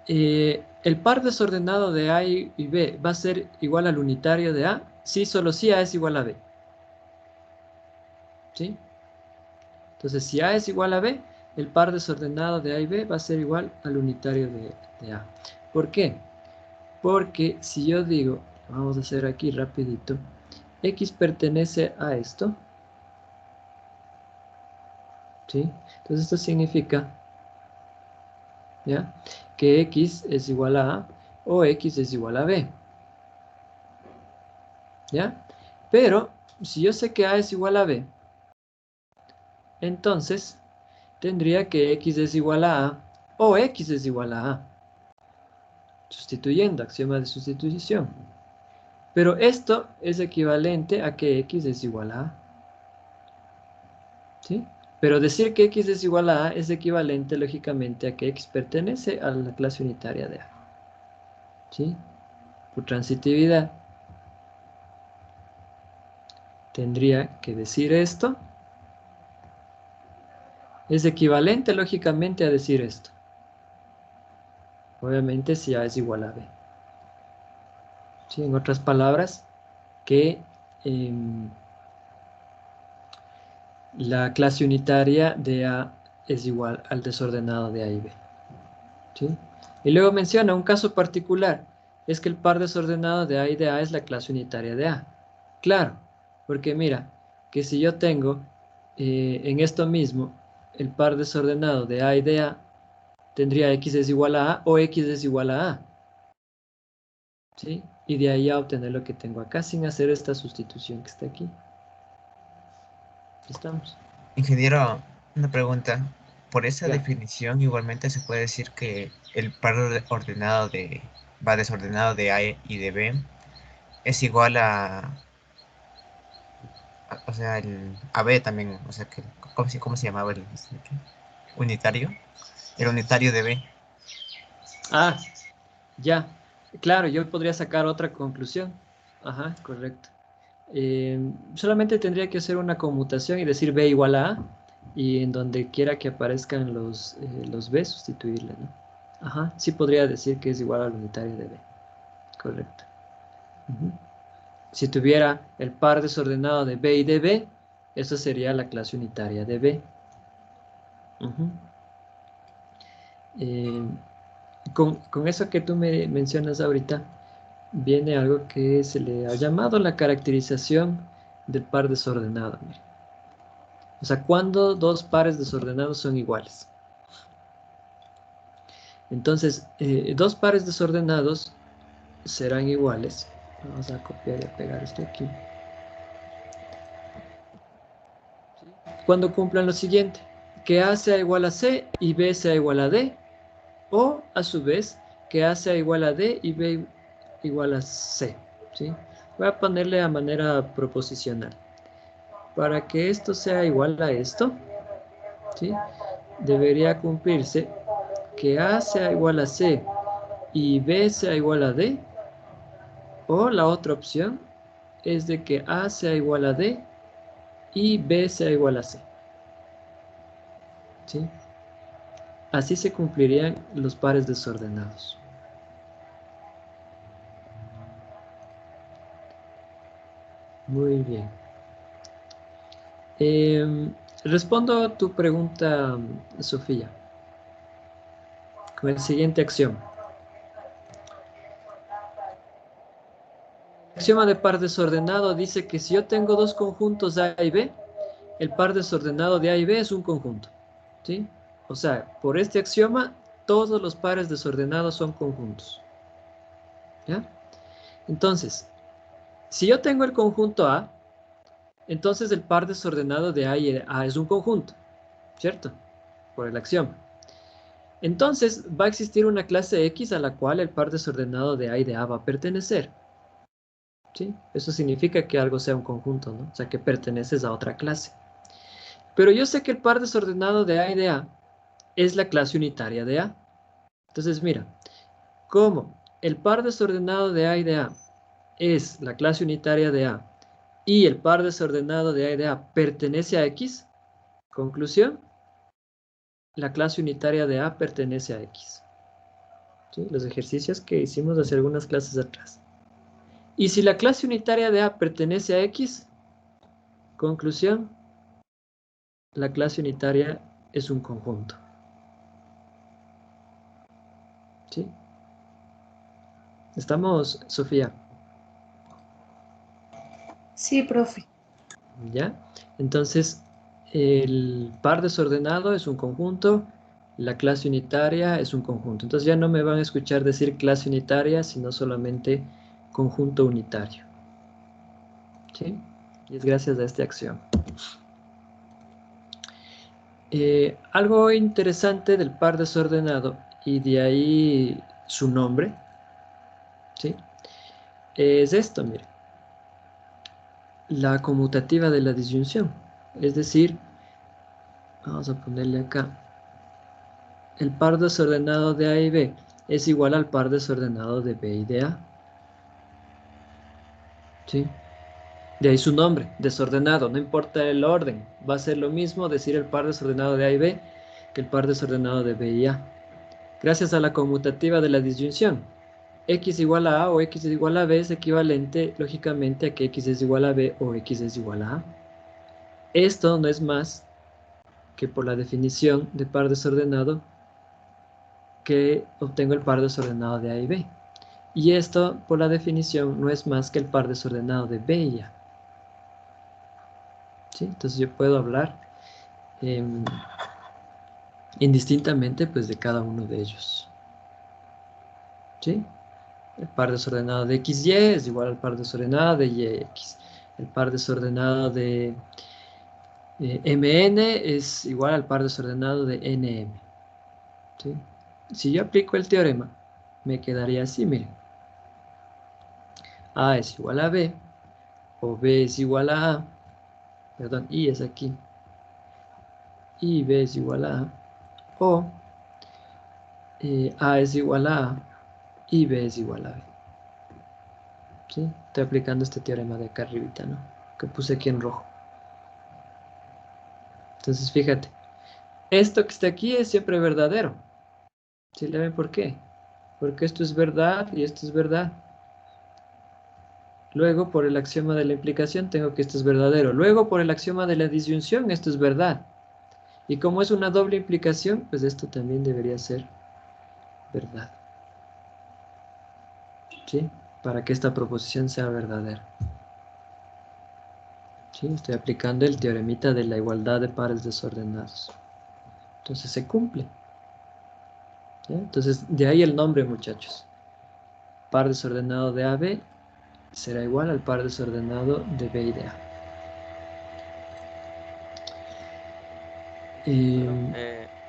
El par desordenado de A y B va a ser igual al unitario de A, si solo si A es igual a B. ¿Sí? Entonces, si A es igual a B, el par desordenado de A y B va a ser igual al unitario de A. ¿Por qué? Porque si yo digo, vamos a hacer aquí rapidito, X pertenece a esto, ¿sí? Entonces esto significa, ¿ya?, que X es igual a A o X es igual a B, ¿ya? Pero si yo sé que A es igual a B, entonces tendría que X es igual a A o X es igual a A. Sustituyendo, axioma de sustitución. Pero esto es equivalente a que X es igual a A. ¿Sí? Pero decir que X es igual a A es equivalente, lógicamente, a que X pertenece a la clase unitaria de A. ¿Sí? Por transitividad, tendría que decir esto. Es equivalente, lógicamente, a decir esto. Obviamente, si A es igual a B. ¿Sí? En otras palabras, que la clase unitaria de A es igual al desordenado de A y B. ¿Sí? Y luego menciona un caso particular, es que el par desordenado de A y de A es la clase unitaria de A. Claro, porque mira, que si yo tengo en esto mismo el par desordenado de A y de A, tendría X es igual a A o X es igual a A. ¿Sí? Y de ahí a obtener lo que tengo acá sin hacer esta sustitución que está aquí. Estamos. Ingeniero, una pregunta. Por esa Ya. definición, igualmente se puede decir que el par desordenado de A y de B es igual o sea, a B también, o sea, que, ¿cómo se llamaba el unitario? El unitario de B. Ah, ya. Claro, yo podría sacar otra conclusión. Ajá, correcto. Solamente tendría que hacer una conmutación y decir B igual a A, y en donde quiera que aparezcan los B, sustituirle, ¿no? Ajá, sí podría decir que es igual al unitario de B. Correcto. Ujú. Si tuviera el par desordenado de B y de B, eso sería la clase unitaria de B. Ujú. Con eso que tú me mencionas ahorita, viene algo que se le ha llamado la caracterización del par desordenado. Mire. O sea, cuando dos pares desordenados son iguales. Entonces, dos pares desordenados serán iguales. Vamos a copiar y a pegar esto aquí. Cuando cumplan lo siguiente, que A sea igual a C y B sea igual a D, o a su vez, que A sea igual a D y B igual a C. ¿Sí? Voy a ponerle a manera proposicional. Para que esto sea igual a esto, ¿sí?, debería cumplirse que A sea igual a C y B sea igual a D, o la otra opción es de que A sea igual a D y B sea igual a C. ¿Sí? Así se cumplirían los pares desordenados. Muy bien. Respondo a tu pregunta, Sofía, con el siguiente axioma. El axioma de par desordenado dice que si yo tengo dos conjuntos A y B, el par desordenado de A y B es un conjunto. ¿Sí? O sea, por este axioma, todos los pares desordenados son conjuntos. ¿Ya? Entonces, si yo tengo el conjunto A, entonces el par desordenado de A y A es un conjunto, ¿cierto? Por el axioma. Entonces va a existir una clase X a la cual el par desordenado de A y de A va a pertenecer. ¿Sí? Eso significa que algo sea un conjunto, ¿no? O sea, que perteneces a otra clase. Pero yo sé que el par desordenado de A y de A es la clase unitaria de A. Entonces, mira, como el par desordenado de A y de A es la clase unitaria de A y el par desordenado de A y de A pertenece a X, conclusión, la clase unitaria de A pertenece a X. ¿Sí? Los ejercicios que hicimos hace algunas clases atrás. Y si la clase unitaria de A pertenece a X, conclusión, la clase unitaria es un conjunto. ¿Sí? ¿Estamos, Sofía? Sí, profe. ¿Ya? Entonces, el par desordenado es un conjunto, la clase unitaria es un conjunto. Entonces ya no me van a escuchar decir clase unitaria, sino solamente conjunto unitario. ¿Sí? Y es gracias a esta acción. Algo interesante del par desordenado, y de ahí su nombre, ¿sí? Es esto, mire. La conmutativa de la disyunción. Es decir, vamos a ponerle acá. El par desordenado de A y B es igual al par desordenado de B y de A. ¿Sí? De ahí su nombre, desordenado, no importa el orden. Va a ser lo mismo decir el par desordenado de A y B que el par desordenado de B y A. Gracias a la conmutativa de la disyunción. X igual a A o X es igual a B es equivalente, lógicamente, a que X es igual a B o X es igual a A. Esto no es más que por la definición de par desordenado que obtengo el par desordenado de A y B. Y esto, por la definición, no es más que el par desordenado de B y A. ¿Sí? Entonces yo puedo hablar indistintamente pues, de cada uno de ellos. ¿Sí? El par desordenado de XY es igual al par desordenado de YX. El par desordenado de MN es igual al par desordenado de NM. ¿Sí? Si yo aplico el teorema, me quedaría así, miren. A es igual a B, o B es igual a A, perdón, I es aquí, y B es igual a A, o A es igual a A, y B es igual a B. ¿Sí? Estoy aplicando este teorema de acá arribita, ¿no? Que puse aquí en rojo. Entonces, fíjate, esto que está aquí es siempre verdadero. ¿Sí le ven por qué? Porque esto es verdad y esto es verdad. Luego, por el axioma de la implicación, tengo que esto es verdadero. Luego, por el axioma de la disyunción, esto es verdad. Y como es una doble implicación, pues esto también debería ser verdad. ¿Sí? Para que esta proposición sea verdadera. ¿Sí? Estoy aplicando el teoremita de la igualdad de pares desordenados. Entonces se cumple. ¿Sí? Entonces, de ahí el nombre, muchachos. Par desordenado de AB será igual al par desordenado de B y de A.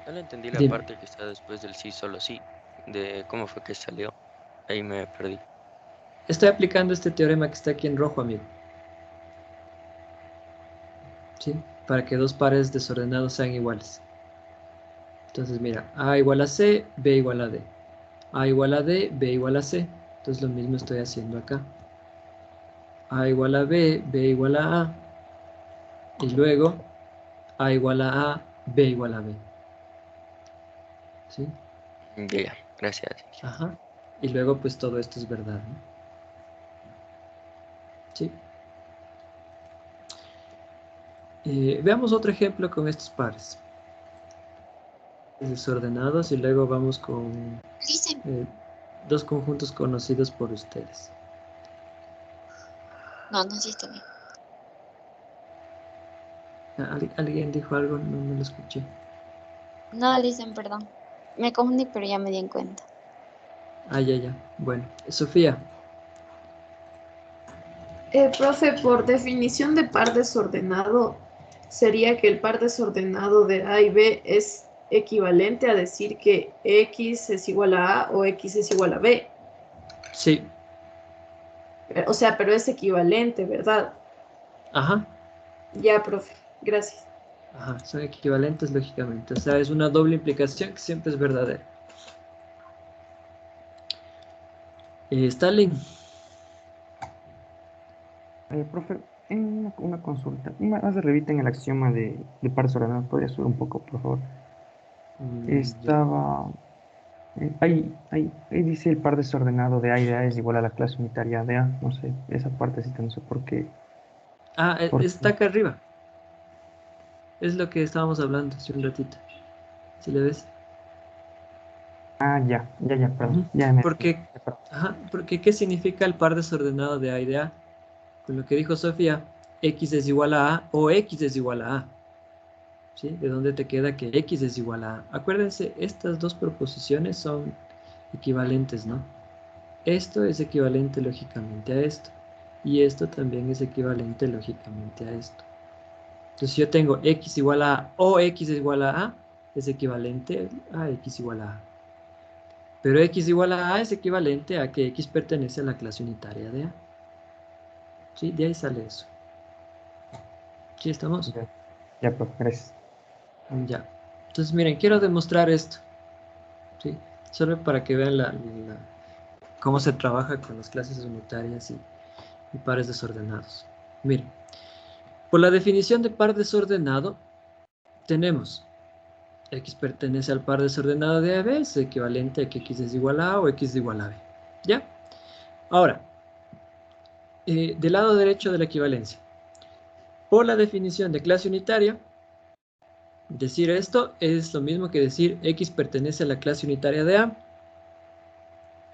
No le entendí la Dime. parte que está después del sí, solo sí. De cómo fue que salió. Ahí me perdí. Estoy aplicando este teorema que está aquí en rojo, amigo. ¿Sí? Para que dos pares desordenados sean iguales. Entonces, mira, A igual a C, B igual a D. A igual a D, B igual a C. Entonces, lo mismo estoy haciendo acá. A igual a B, B igual a A. Y luego, A igual a A, B igual a B. ¿Sí? Ya, gracias. Ajá. Y luego, pues, todo esto es verdad, ¿no? ¿Sí? Veamos otro ejemplo con estos pares. Desordenados y luego vamos con dos conjuntos conocidos por ustedes. No, no, sí está bien. ¿Alguien dijo algo? No lo escuché. No, Listen, perdón. Me confundí, pero ya me di en cuenta. Ya. Bueno, Sofía. Profe, por definición de par desordenado, sería que el par desordenado de A y B es equivalente a decir que X es igual a A o X es igual a B. Sí. O sea, pero es equivalente, ¿verdad? Ajá. Ya, profe. Gracias. Ajá, son equivalentes lógicamente. O sea, es una doble implicación que siempre es verdadera. Stalin. Profe, una consulta. Más de revista en el axioma de pares ordenados. ¿Podría subir un poco, por favor? Ya. Estaba... ahí dice el par desordenado de A y de A es igual a la clase unitaria de A. No sé, esa partecita no sé por qué. Ah, ¿Por está qué? acá arriba. Es lo que estábamos hablando hace un ratito. ¿Sí le ves? Ah, ya, perdón. Ujú. Ya me... Porque, ajá, porque ¿qué significa el par desordenado de A y de A? Con lo que dijo Sofía, X es igual a A o X es igual a A. ¿Sí? ¿De dónde te queda que X es igual a A? Acuérdense, estas dos proposiciones son equivalentes, ¿no? Esto es equivalente lógicamente a esto. Y esto también es equivalente lógicamente a esto. Entonces, si yo tengo X igual a A o X es igual a A, es equivalente a X igual a A. Pero X igual a A es equivalente a que X pertenece a la clase unitaria de A. ¿Sí? De ahí sale eso. ¿Sí estamos? Ya, profe, gracias. Ya. Entonces, miren, quiero demostrar esto. ¿Sí? Solo para que vean cómo se trabaja con las clases unitarias y pares desordenados. Miren, por la definición de par desordenado, tenemos X pertenece al par desordenado de AB, es equivalente a que X es igual a A o X es igual a B. ¿Ya? Ahora, del lado derecho de la equivalencia, por la definición de clase unitaria, decir esto es lo mismo que decir X pertenece a la clase unitaria de A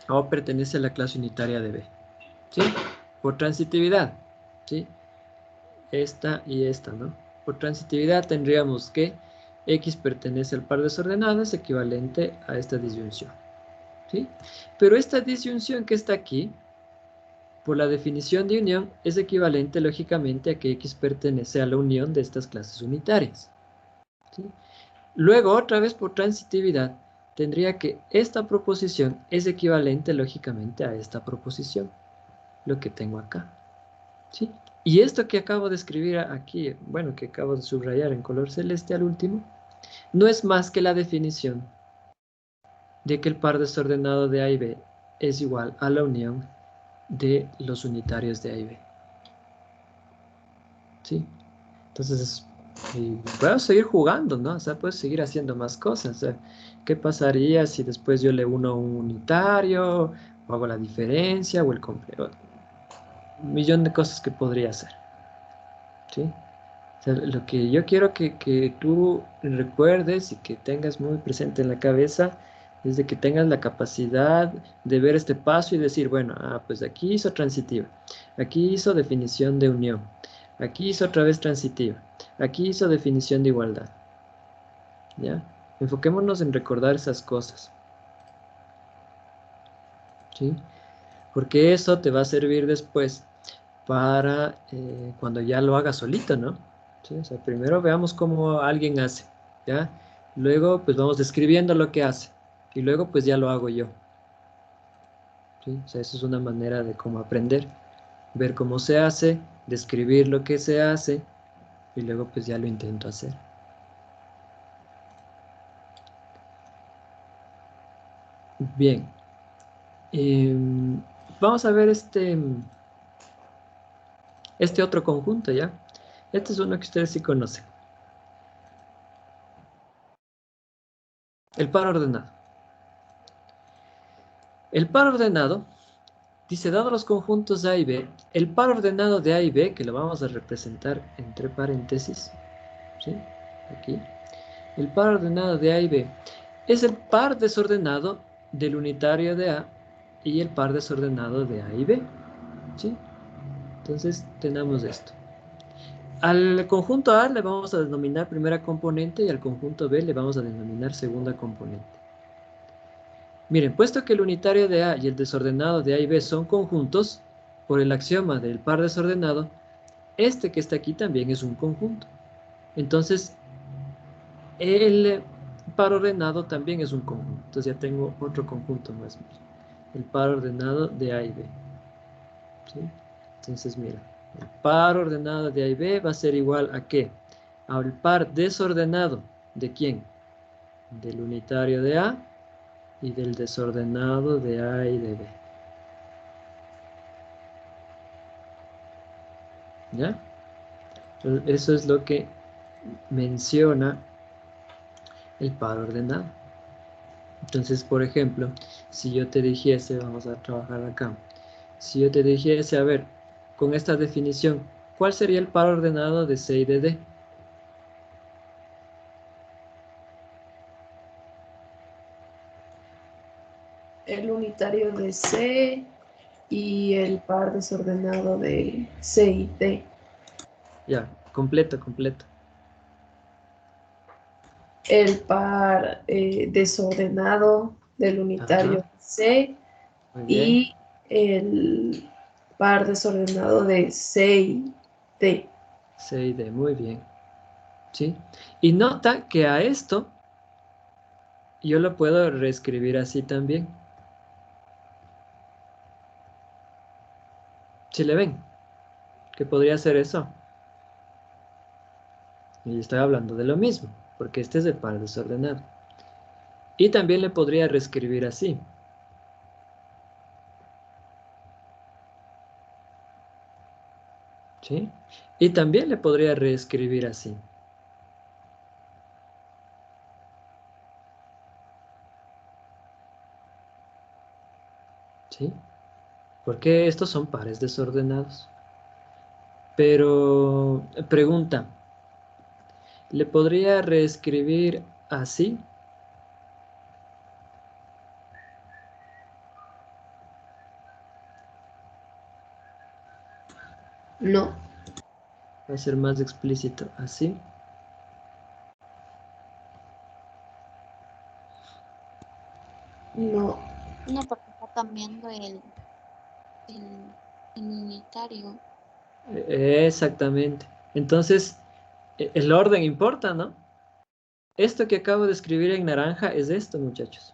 o pertenece a la clase unitaria de B. ¿Sí? Por transitividad. ¿Sí? Esta y esta, ¿no? Por transitividad tendríamos que X pertenece al par desordenado, es equivalente a esta disyunción. ¿Sí? Pero esta disyunción que está aquí, por la definición de unión, es equivalente lógicamente a que X pertenece a la unión de estas clases unitarias. ¿Sí? Luego, otra vez por transitividad, tendría que esta proposición es equivalente lógicamente a esta proposición, lo que tengo acá. ¿Sí? Y esto que acabo de escribir aquí, bueno, que acabo de subrayar en color celeste al último, no es más que la definición de que el par desordenado de A y B es igual a la unión de los unitarios de A y B. ¿Sí? Entonces, puedo seguir jugando, ¿no? O sea, puedo seguir haciendo más cosas. O sea, ¿qué pasaría si después yo le uno un unitario, o hago la diferencia, o el completo? Un millón de cosas que podría hacer. ¿Sí? O sea, lo que yo quiero que tú recuerdes y que tengas muy presente en la cabeza es de que tengas la capacidad de ver este paso y decir, bueno, pues aquí hizo transitiva, aquí hizo definición de unión, aquí hizo otra vez transitiva, aquí hizo definición de igualdad. ¿Ya? Enfoquémonos en recordar esas cosas. ¿Sí? Porque eso te va a servir después para cuando ya lo hagas solito, ¿no? ¿Sí? O sea, primero veamos cómo alguien hace, ¿ya? Luego, pues vamos describiendo lo que hace. Y luego, pues ya lo hago yo. ¿Sí? O sea, eso es una manera de cómo aprender. Ver cómo se hace, describir lo que se hace, y luego, pues ya lo intento hacer. Bien. Vamos a ver este otro conjunto, ¿ya? Este es uno que ustedes sí conocen. El par ordenado. El par ordenado dice, dado los conjuntos A y B, el par ordenado de A y B, que lo vamos a representar entre paréntesis, ¿sí? Aquí. El par ordenado de A y B es el par desordenado del unitario de A y el par desordenado de A y B, ¿sí? Entonces, tenemos esto. Al conjunto A le vamos a denominar primera componente y al conjunto B le vamos a denominar segunda componente. Miren, puesto que el unitario de A y el desordenado de A y B son conjuntos, por el axioma del par desordenado, este que está aquí también es un conjunto. Entonces, el par ordenado también es un conjunto. Entonces ya tengo otro conjunto más. El par ordenado de A y B. ¿Sí? Entonces, mira, el par ordenado de A y B va a ser igual a ¿qué? al par desordenado. ¿De quién? Del unitario de A y del desordenado de A y de B. ¿Ya? Entonces, eso es lo que menciona el par ordenado. Entonces, por ejemplo, si yo te dijese, vamos a trabajar acá, si yo te dijese, a ver, con esta definición, ¿cuál sería el par ordenado de C y de D? El unitario de C y el par desordenado de C y D. Ya, completo. El par desordenado del unitario Ajá. C Muy bien. y el par desordenado de C y D. C y D, muy bien. ¿Sí? Y nota que a esto yo lo puedo reescribir así también. ¿Sí le ven? ¿Qué podría ser eso? Y estoy hablando de lo mismo, porque este es el par desordenado. Y también le podría reescribir así. ¿Sí? Y también le podría reescribir así. ¿Sí? Porque estos son pares desordenados. Pero, pregunta, ¿le podría reescribir así? No. Va a ser más explícito así. No. No, porque está cambiando el unitario. Exactamente. Entonces, el orden importa, ¿no? Esto que acabo de escribir en naranja es esto, muchachos.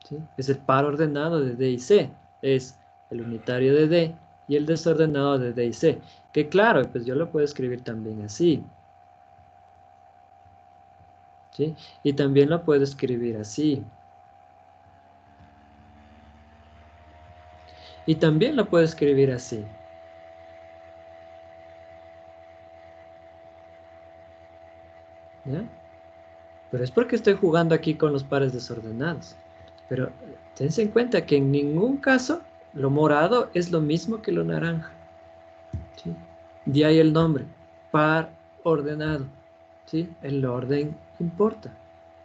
¿Sí? Es el par ordenado de D y C. Es el unitario de D y el desordenado de D y C. Que claro, pues yo lo puedo escribir también así. ¿Sí? Y también lo puedo escribir así. Y también lo puedo escribir así. ¿Ya? Pero es porque estoy jugando aquí con los pares desordenados. Pero tense en cuenta que en ningún caso lo morado es lo mismo que lo naranja. ¿Sí? De ahí el nombre, par ordenado. ¿Sí? El orden importa.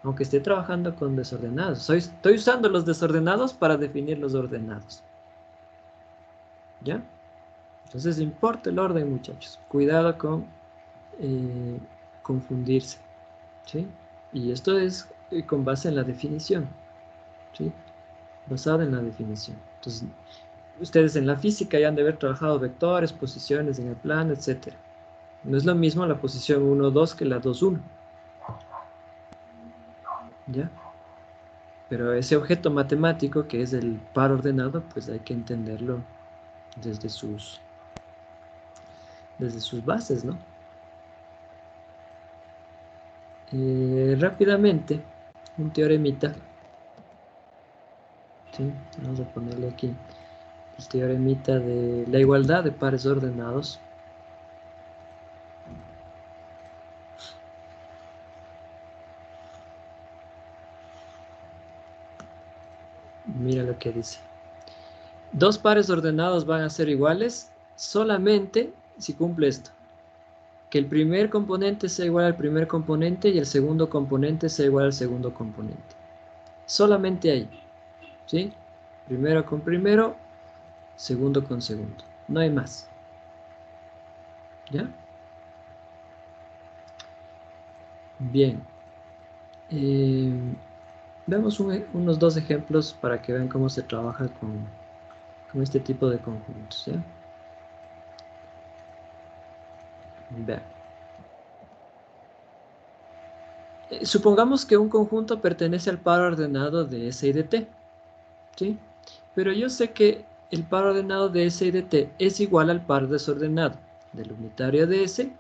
Aunque esté trabajando con desordenados. Estoy usando los desordenados para definir los ordenados. ¿Ya? Entonces importa el orden, muchachos. Cuidado con confundirse. ¿Sí? Y esto es con base en la definición. ¿Sí? Basada en la definición. Entonces, ustedes en la física ya han de haber trabajado vectores, posiciones en el plano, etc. No es lo mismo la posición 1, 2 que la 2, 1. ¿Ya? Pero ese objeto matemático que es el par ordenado, pues hay que entenderlo desde sus bases, ¿no? Rápidamente, un teoremita. ¿Sí? Vamos a ponerle aquí el teoremita de la igualdad de pares ordenados. Mira lo que dice. Dos pares ordenados van a ser iguales solamente si cumple esto. Que el primer componente sea igual al primer componente y el segundo componente sea igual al segundo componente. Solamente ahí. ¿Sí? Primero con primero, segundo con segundo. No hay más. ¿Ya? Bien. Veamos unos dos ejemplos para que vean cómo se trabaja con este tipo de conjuntos. ¿Ya? Vean. Supongamos que un conjunto pertenece al par ordenado de S y de T. ¿Sí? Pero yo sé que el par ordenado de S y de T es igual al par desordenado. del unitario de S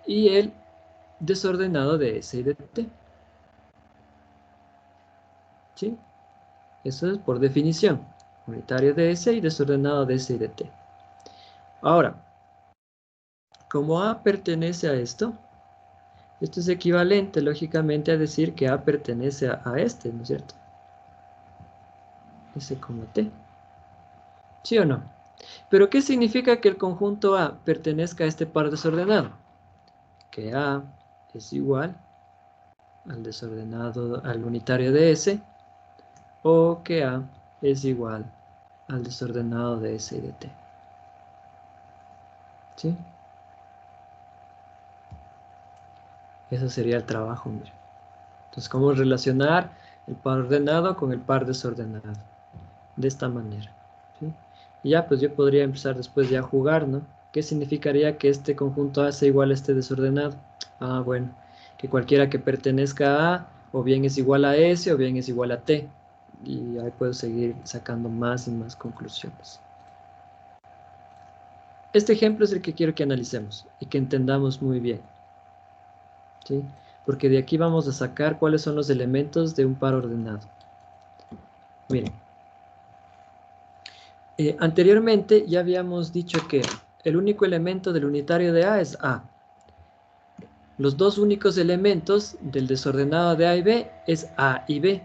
y el desordenado de S y de T. ¿Sí? Eso es por definición. Unitario de S y desordenado de S y de T. Ahora, como A pertenece a esto es equivalente, lógicamente, a decir que A pertenece a este, ¿no es cierto? S como T. ¿Sí o no? ¿Pero qué significa que el conjunto A pertenezca a este par desordenado? Que A es igual al desordenado, al unitario de S, o que A es igual al desordenado de S y de T. ¿Sí? Eso sería el trabajo, mira. Entonces, ¿cómo relacionar el par ordenado con el par desordenado? De esta manera. ¿Sí? Y ya, pues yo podría empezar después ya a jugar, ¿no? ¿Qué significaría que este conjunto A sea igual a este desordenado? Ah, bueno, que cualquiera que pertenezca a A, o bien es igual a S, o bien es igual a T. Y ahí puedo seguir sacando más y más conclusiones. Este ejemplo es el que quiero que analicemos y que entendamos muy bien. ¿Sí? Porque de aquí vamos a sacar cuáles son los elementos de un par ordenado. Miren. Anteriormente ya habíamos dicho que el único elemento del unitario de A es A. Los dos únicos elementos del desordenado de A y B es A y B.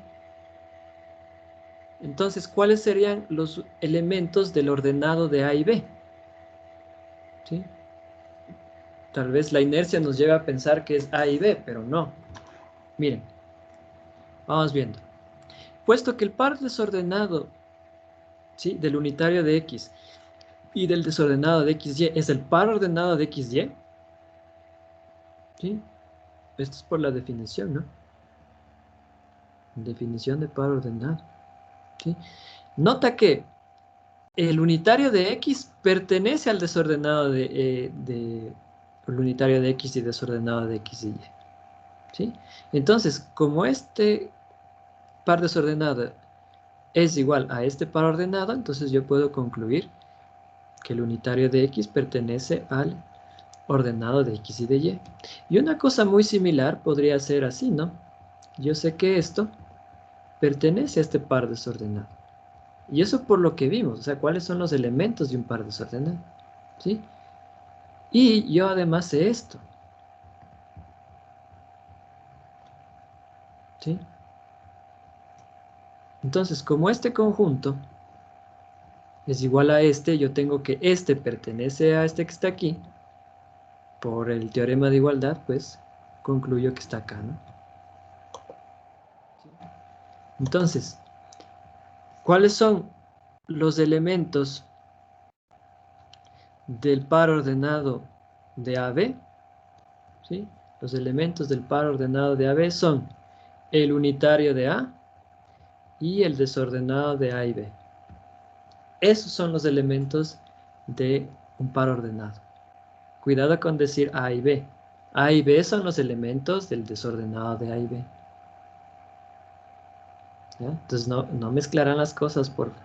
Entonces, ¿cuáles serían los elementos del ordenado de A y B? ¿Sí? Tal vez la inercia nos lleve a pensar que es A y B, pero no. Miren, vamos viendo. Puesto que el par desordenado, ¿sí?, del unitario de X y del desordenado de XY es el par ordenado de XY, ¿sí? Esto es por la definición, ¿no? Definición de par ordenado. ¿Sí? Nota que el unitario de X pertenece al desordenado el unitario de X y desordenado de X y Y. ¿Sí? Entonces, como este par desordenado es igual a este par ordenado, entonces yo puedo concluir que el unitario de X pertenece al ordenado de X y de Y. Y una cosa muy similar podría ser así, ¿no? Yo sé que esto pertenece a este par desordenado. Y eso por lo que vimos, o sea, cuáles son los elementos de un par desordenado. ¿Sí? Y yo además sé esto. ¿Sí? Entonces, como este conjunto es igual a este, yo tengo que este pertenece a este que está aquí. Por el teorema de igualdad, pues, concluyo que está acá, ¿no? Entonces, ¿cuáles son los elementos del par ordenado de AB? ¿Sí? Los elementos del par ordenado de AB son el unitario de A y el desordenado de A y B. Esos son los elementos de un par ordenado. Cuidado con decir A y B. A y B son los elementos del desordenado de A y B. ¿Ya? Entonces no mezclarán las cosas, por favor.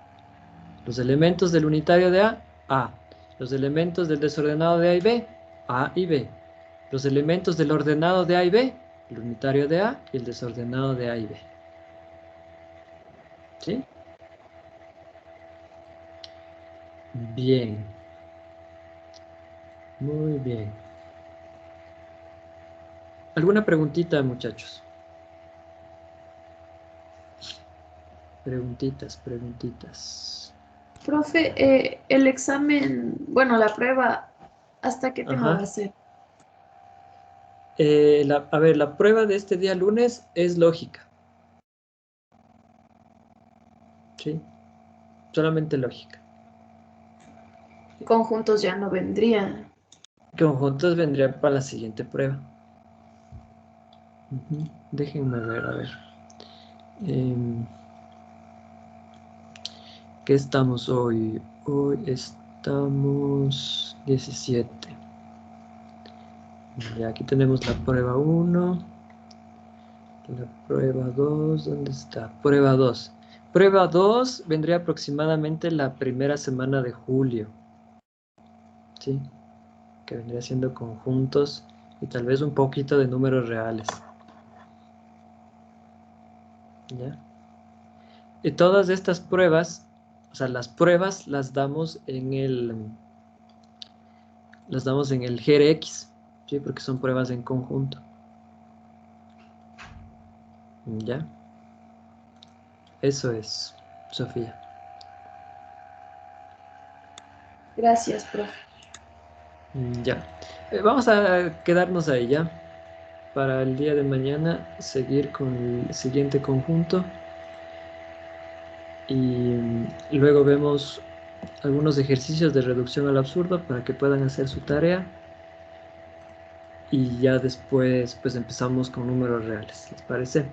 Los elementos del unitario de A, A. Los elementos del desordenado de A y B, A y B. Los elementos del ordenado de A y B, el unitario de A y el desordenado de A y B. ¿Sí? Bien. Muy bien. ¿Alguna preguntita, muchachos? Preguntitas. Profe, el examen, bueno, la prueba, ¿hasta qué tema va a ser? A ver, la prueba de este día lunes es lógica. ¿Sí? Solamente lógica. Conjuntos ya no vendrían. Conjuntos vendrían para la siguiente prueba. Déjenme ver, a ver. ¿Qué estamos hoy? Hoy estamos 17. Y aquí tenemos la prueba 1. La prueba 2, ¿dónde está? Prueba 2. Prueba 2 vendría aproximadamente la primera semana de julio. ¿Sí? que vendría siendo conjuntos y tal vez un poquito de números reales. ¿Ya? Y todas estas pruebas, o sea, las pruebas las damos en el GRX, ¿sí? Porque son pruebas en conjunto. ¿Ya? Eso es, Sofía. Gracias, profe. Ya. Vamos a quedarnos ahí, ¿ya? Para el día de mañana seguir con el siguiente conjunto. Y luego vemos algunos ejercicios de reducción al absurdo para que puedan hacer su tarea. Y ya después pues empezamos con números reales, ¿les parece?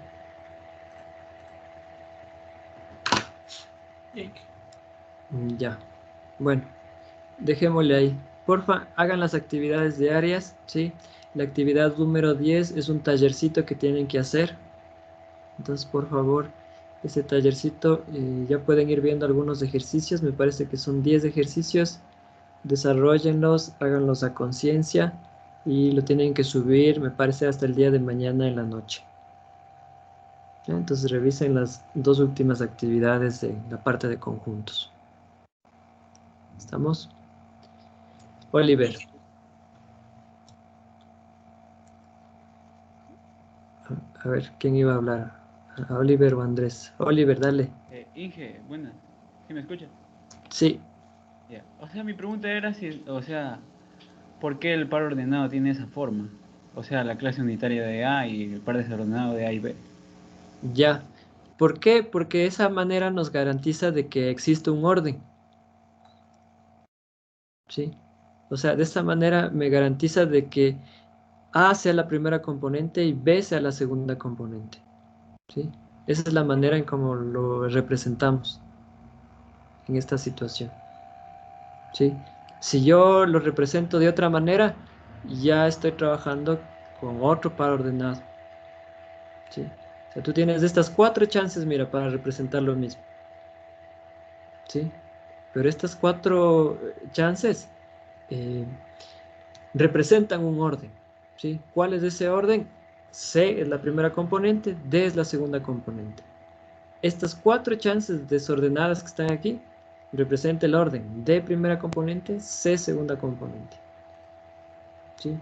Ya. Bueno, dejémosle ahí. Porfa, hagan las actividades diarias, ¿sí? La actividad número 10 es un tallercito que tienen que hacer. Entonces, por favor, ese tallercito ya pueden ir viendo algunos ejercicios. Me parece que son 10 ejercicios. Desarróllenlos, háganlos a conciencia y lo tienen que subir, me parece, hasta el día de mañana en la noche. ¿Ya? Entonces revisen las dos últimas actividades de la parte de conjuntos. ¿Estamos? Oliver. A ver, ¿quién iba a hablar? ¿A Oliver o Andrés? Oliver, dale. Inge, buena. ¿Sí me escuchas? Sí. Ya. O sea, mi pregunta era si, o sea, ¿por qué el par ordenado tiene esa forma? O sea, la clase unitaria de A y el par desordenado de A y B. Ya. ¿Por qué? Porque esa manera nos garantiza de que existe un orden. ¿Sí? O sea, de esta manera me garantiza de que A sea la primera componente y B sea la segunda componente. ¿Sí? Esa es la manera en cómo lo representamos en esta situación. ¿Sí? Si yo lo represento de otra manera, ya estoy trabajando con otro par ordenado. ¿Sí? O sea, tú tienes estas 4 chances, mira, para representar lo mismo. ¿Sí? Pero estas 4 chances representan un orden. ¿Sí? ¿Cuál es ese orden? C es la primera componente, D es la segunda componente. Estas 4 chances desordenadas que están aquí representan el orden D primera componente, C segunda componente. ¿Sí?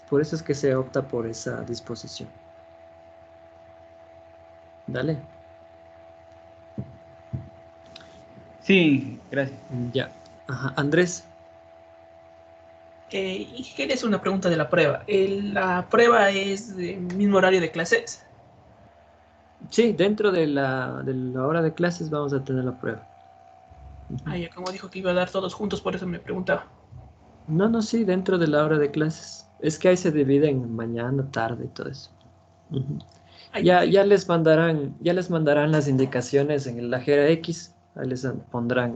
Por eso es que se opta por esa disposición. Dale. Sí, gracias. Ya. Ajá. Andrés. Y quería hacer una pregunta de la prueba. ¿La prueba es del mismo horario de clases? Sí, dentro de la hora de clases vamos a tener la prueba. Ah, ya como dijo que iba a dar todos juntos, por eso me preguntaba. No, sí, dentro de la hora de clases. Es que ahí se divide en mañana, tarde y todo eso. Ya les mandarán las indicaciones en la GRX. Ahí les pondrán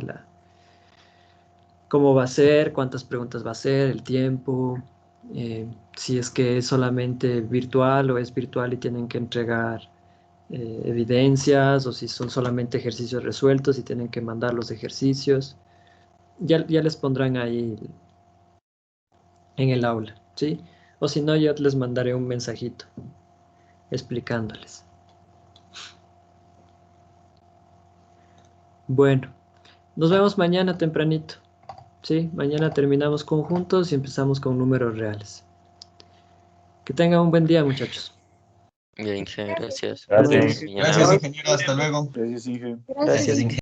cómo va a ser, cuántas preguntas va a ser, el tiempo, si es que es solamente virtual o es virtual y tienen que entregar evidencias, o si son solamente ejercicios resueltos y tienen que mandar los ejercicios. Ya les pondrán ahí en el aula, ¿sí? O si no, yo les mandaré un mensajito explicándoles. Bueno, nos vemos mañana tempranito, ¿sí? Mañana terminamos conjuntos y empezamos con números reales. Que tengan un buen día, muchachos. Bien, Inge, gracias. Gracias. Gracias, ingeniero. Hasta luego. Gracias, Inge. Gracias, Inge.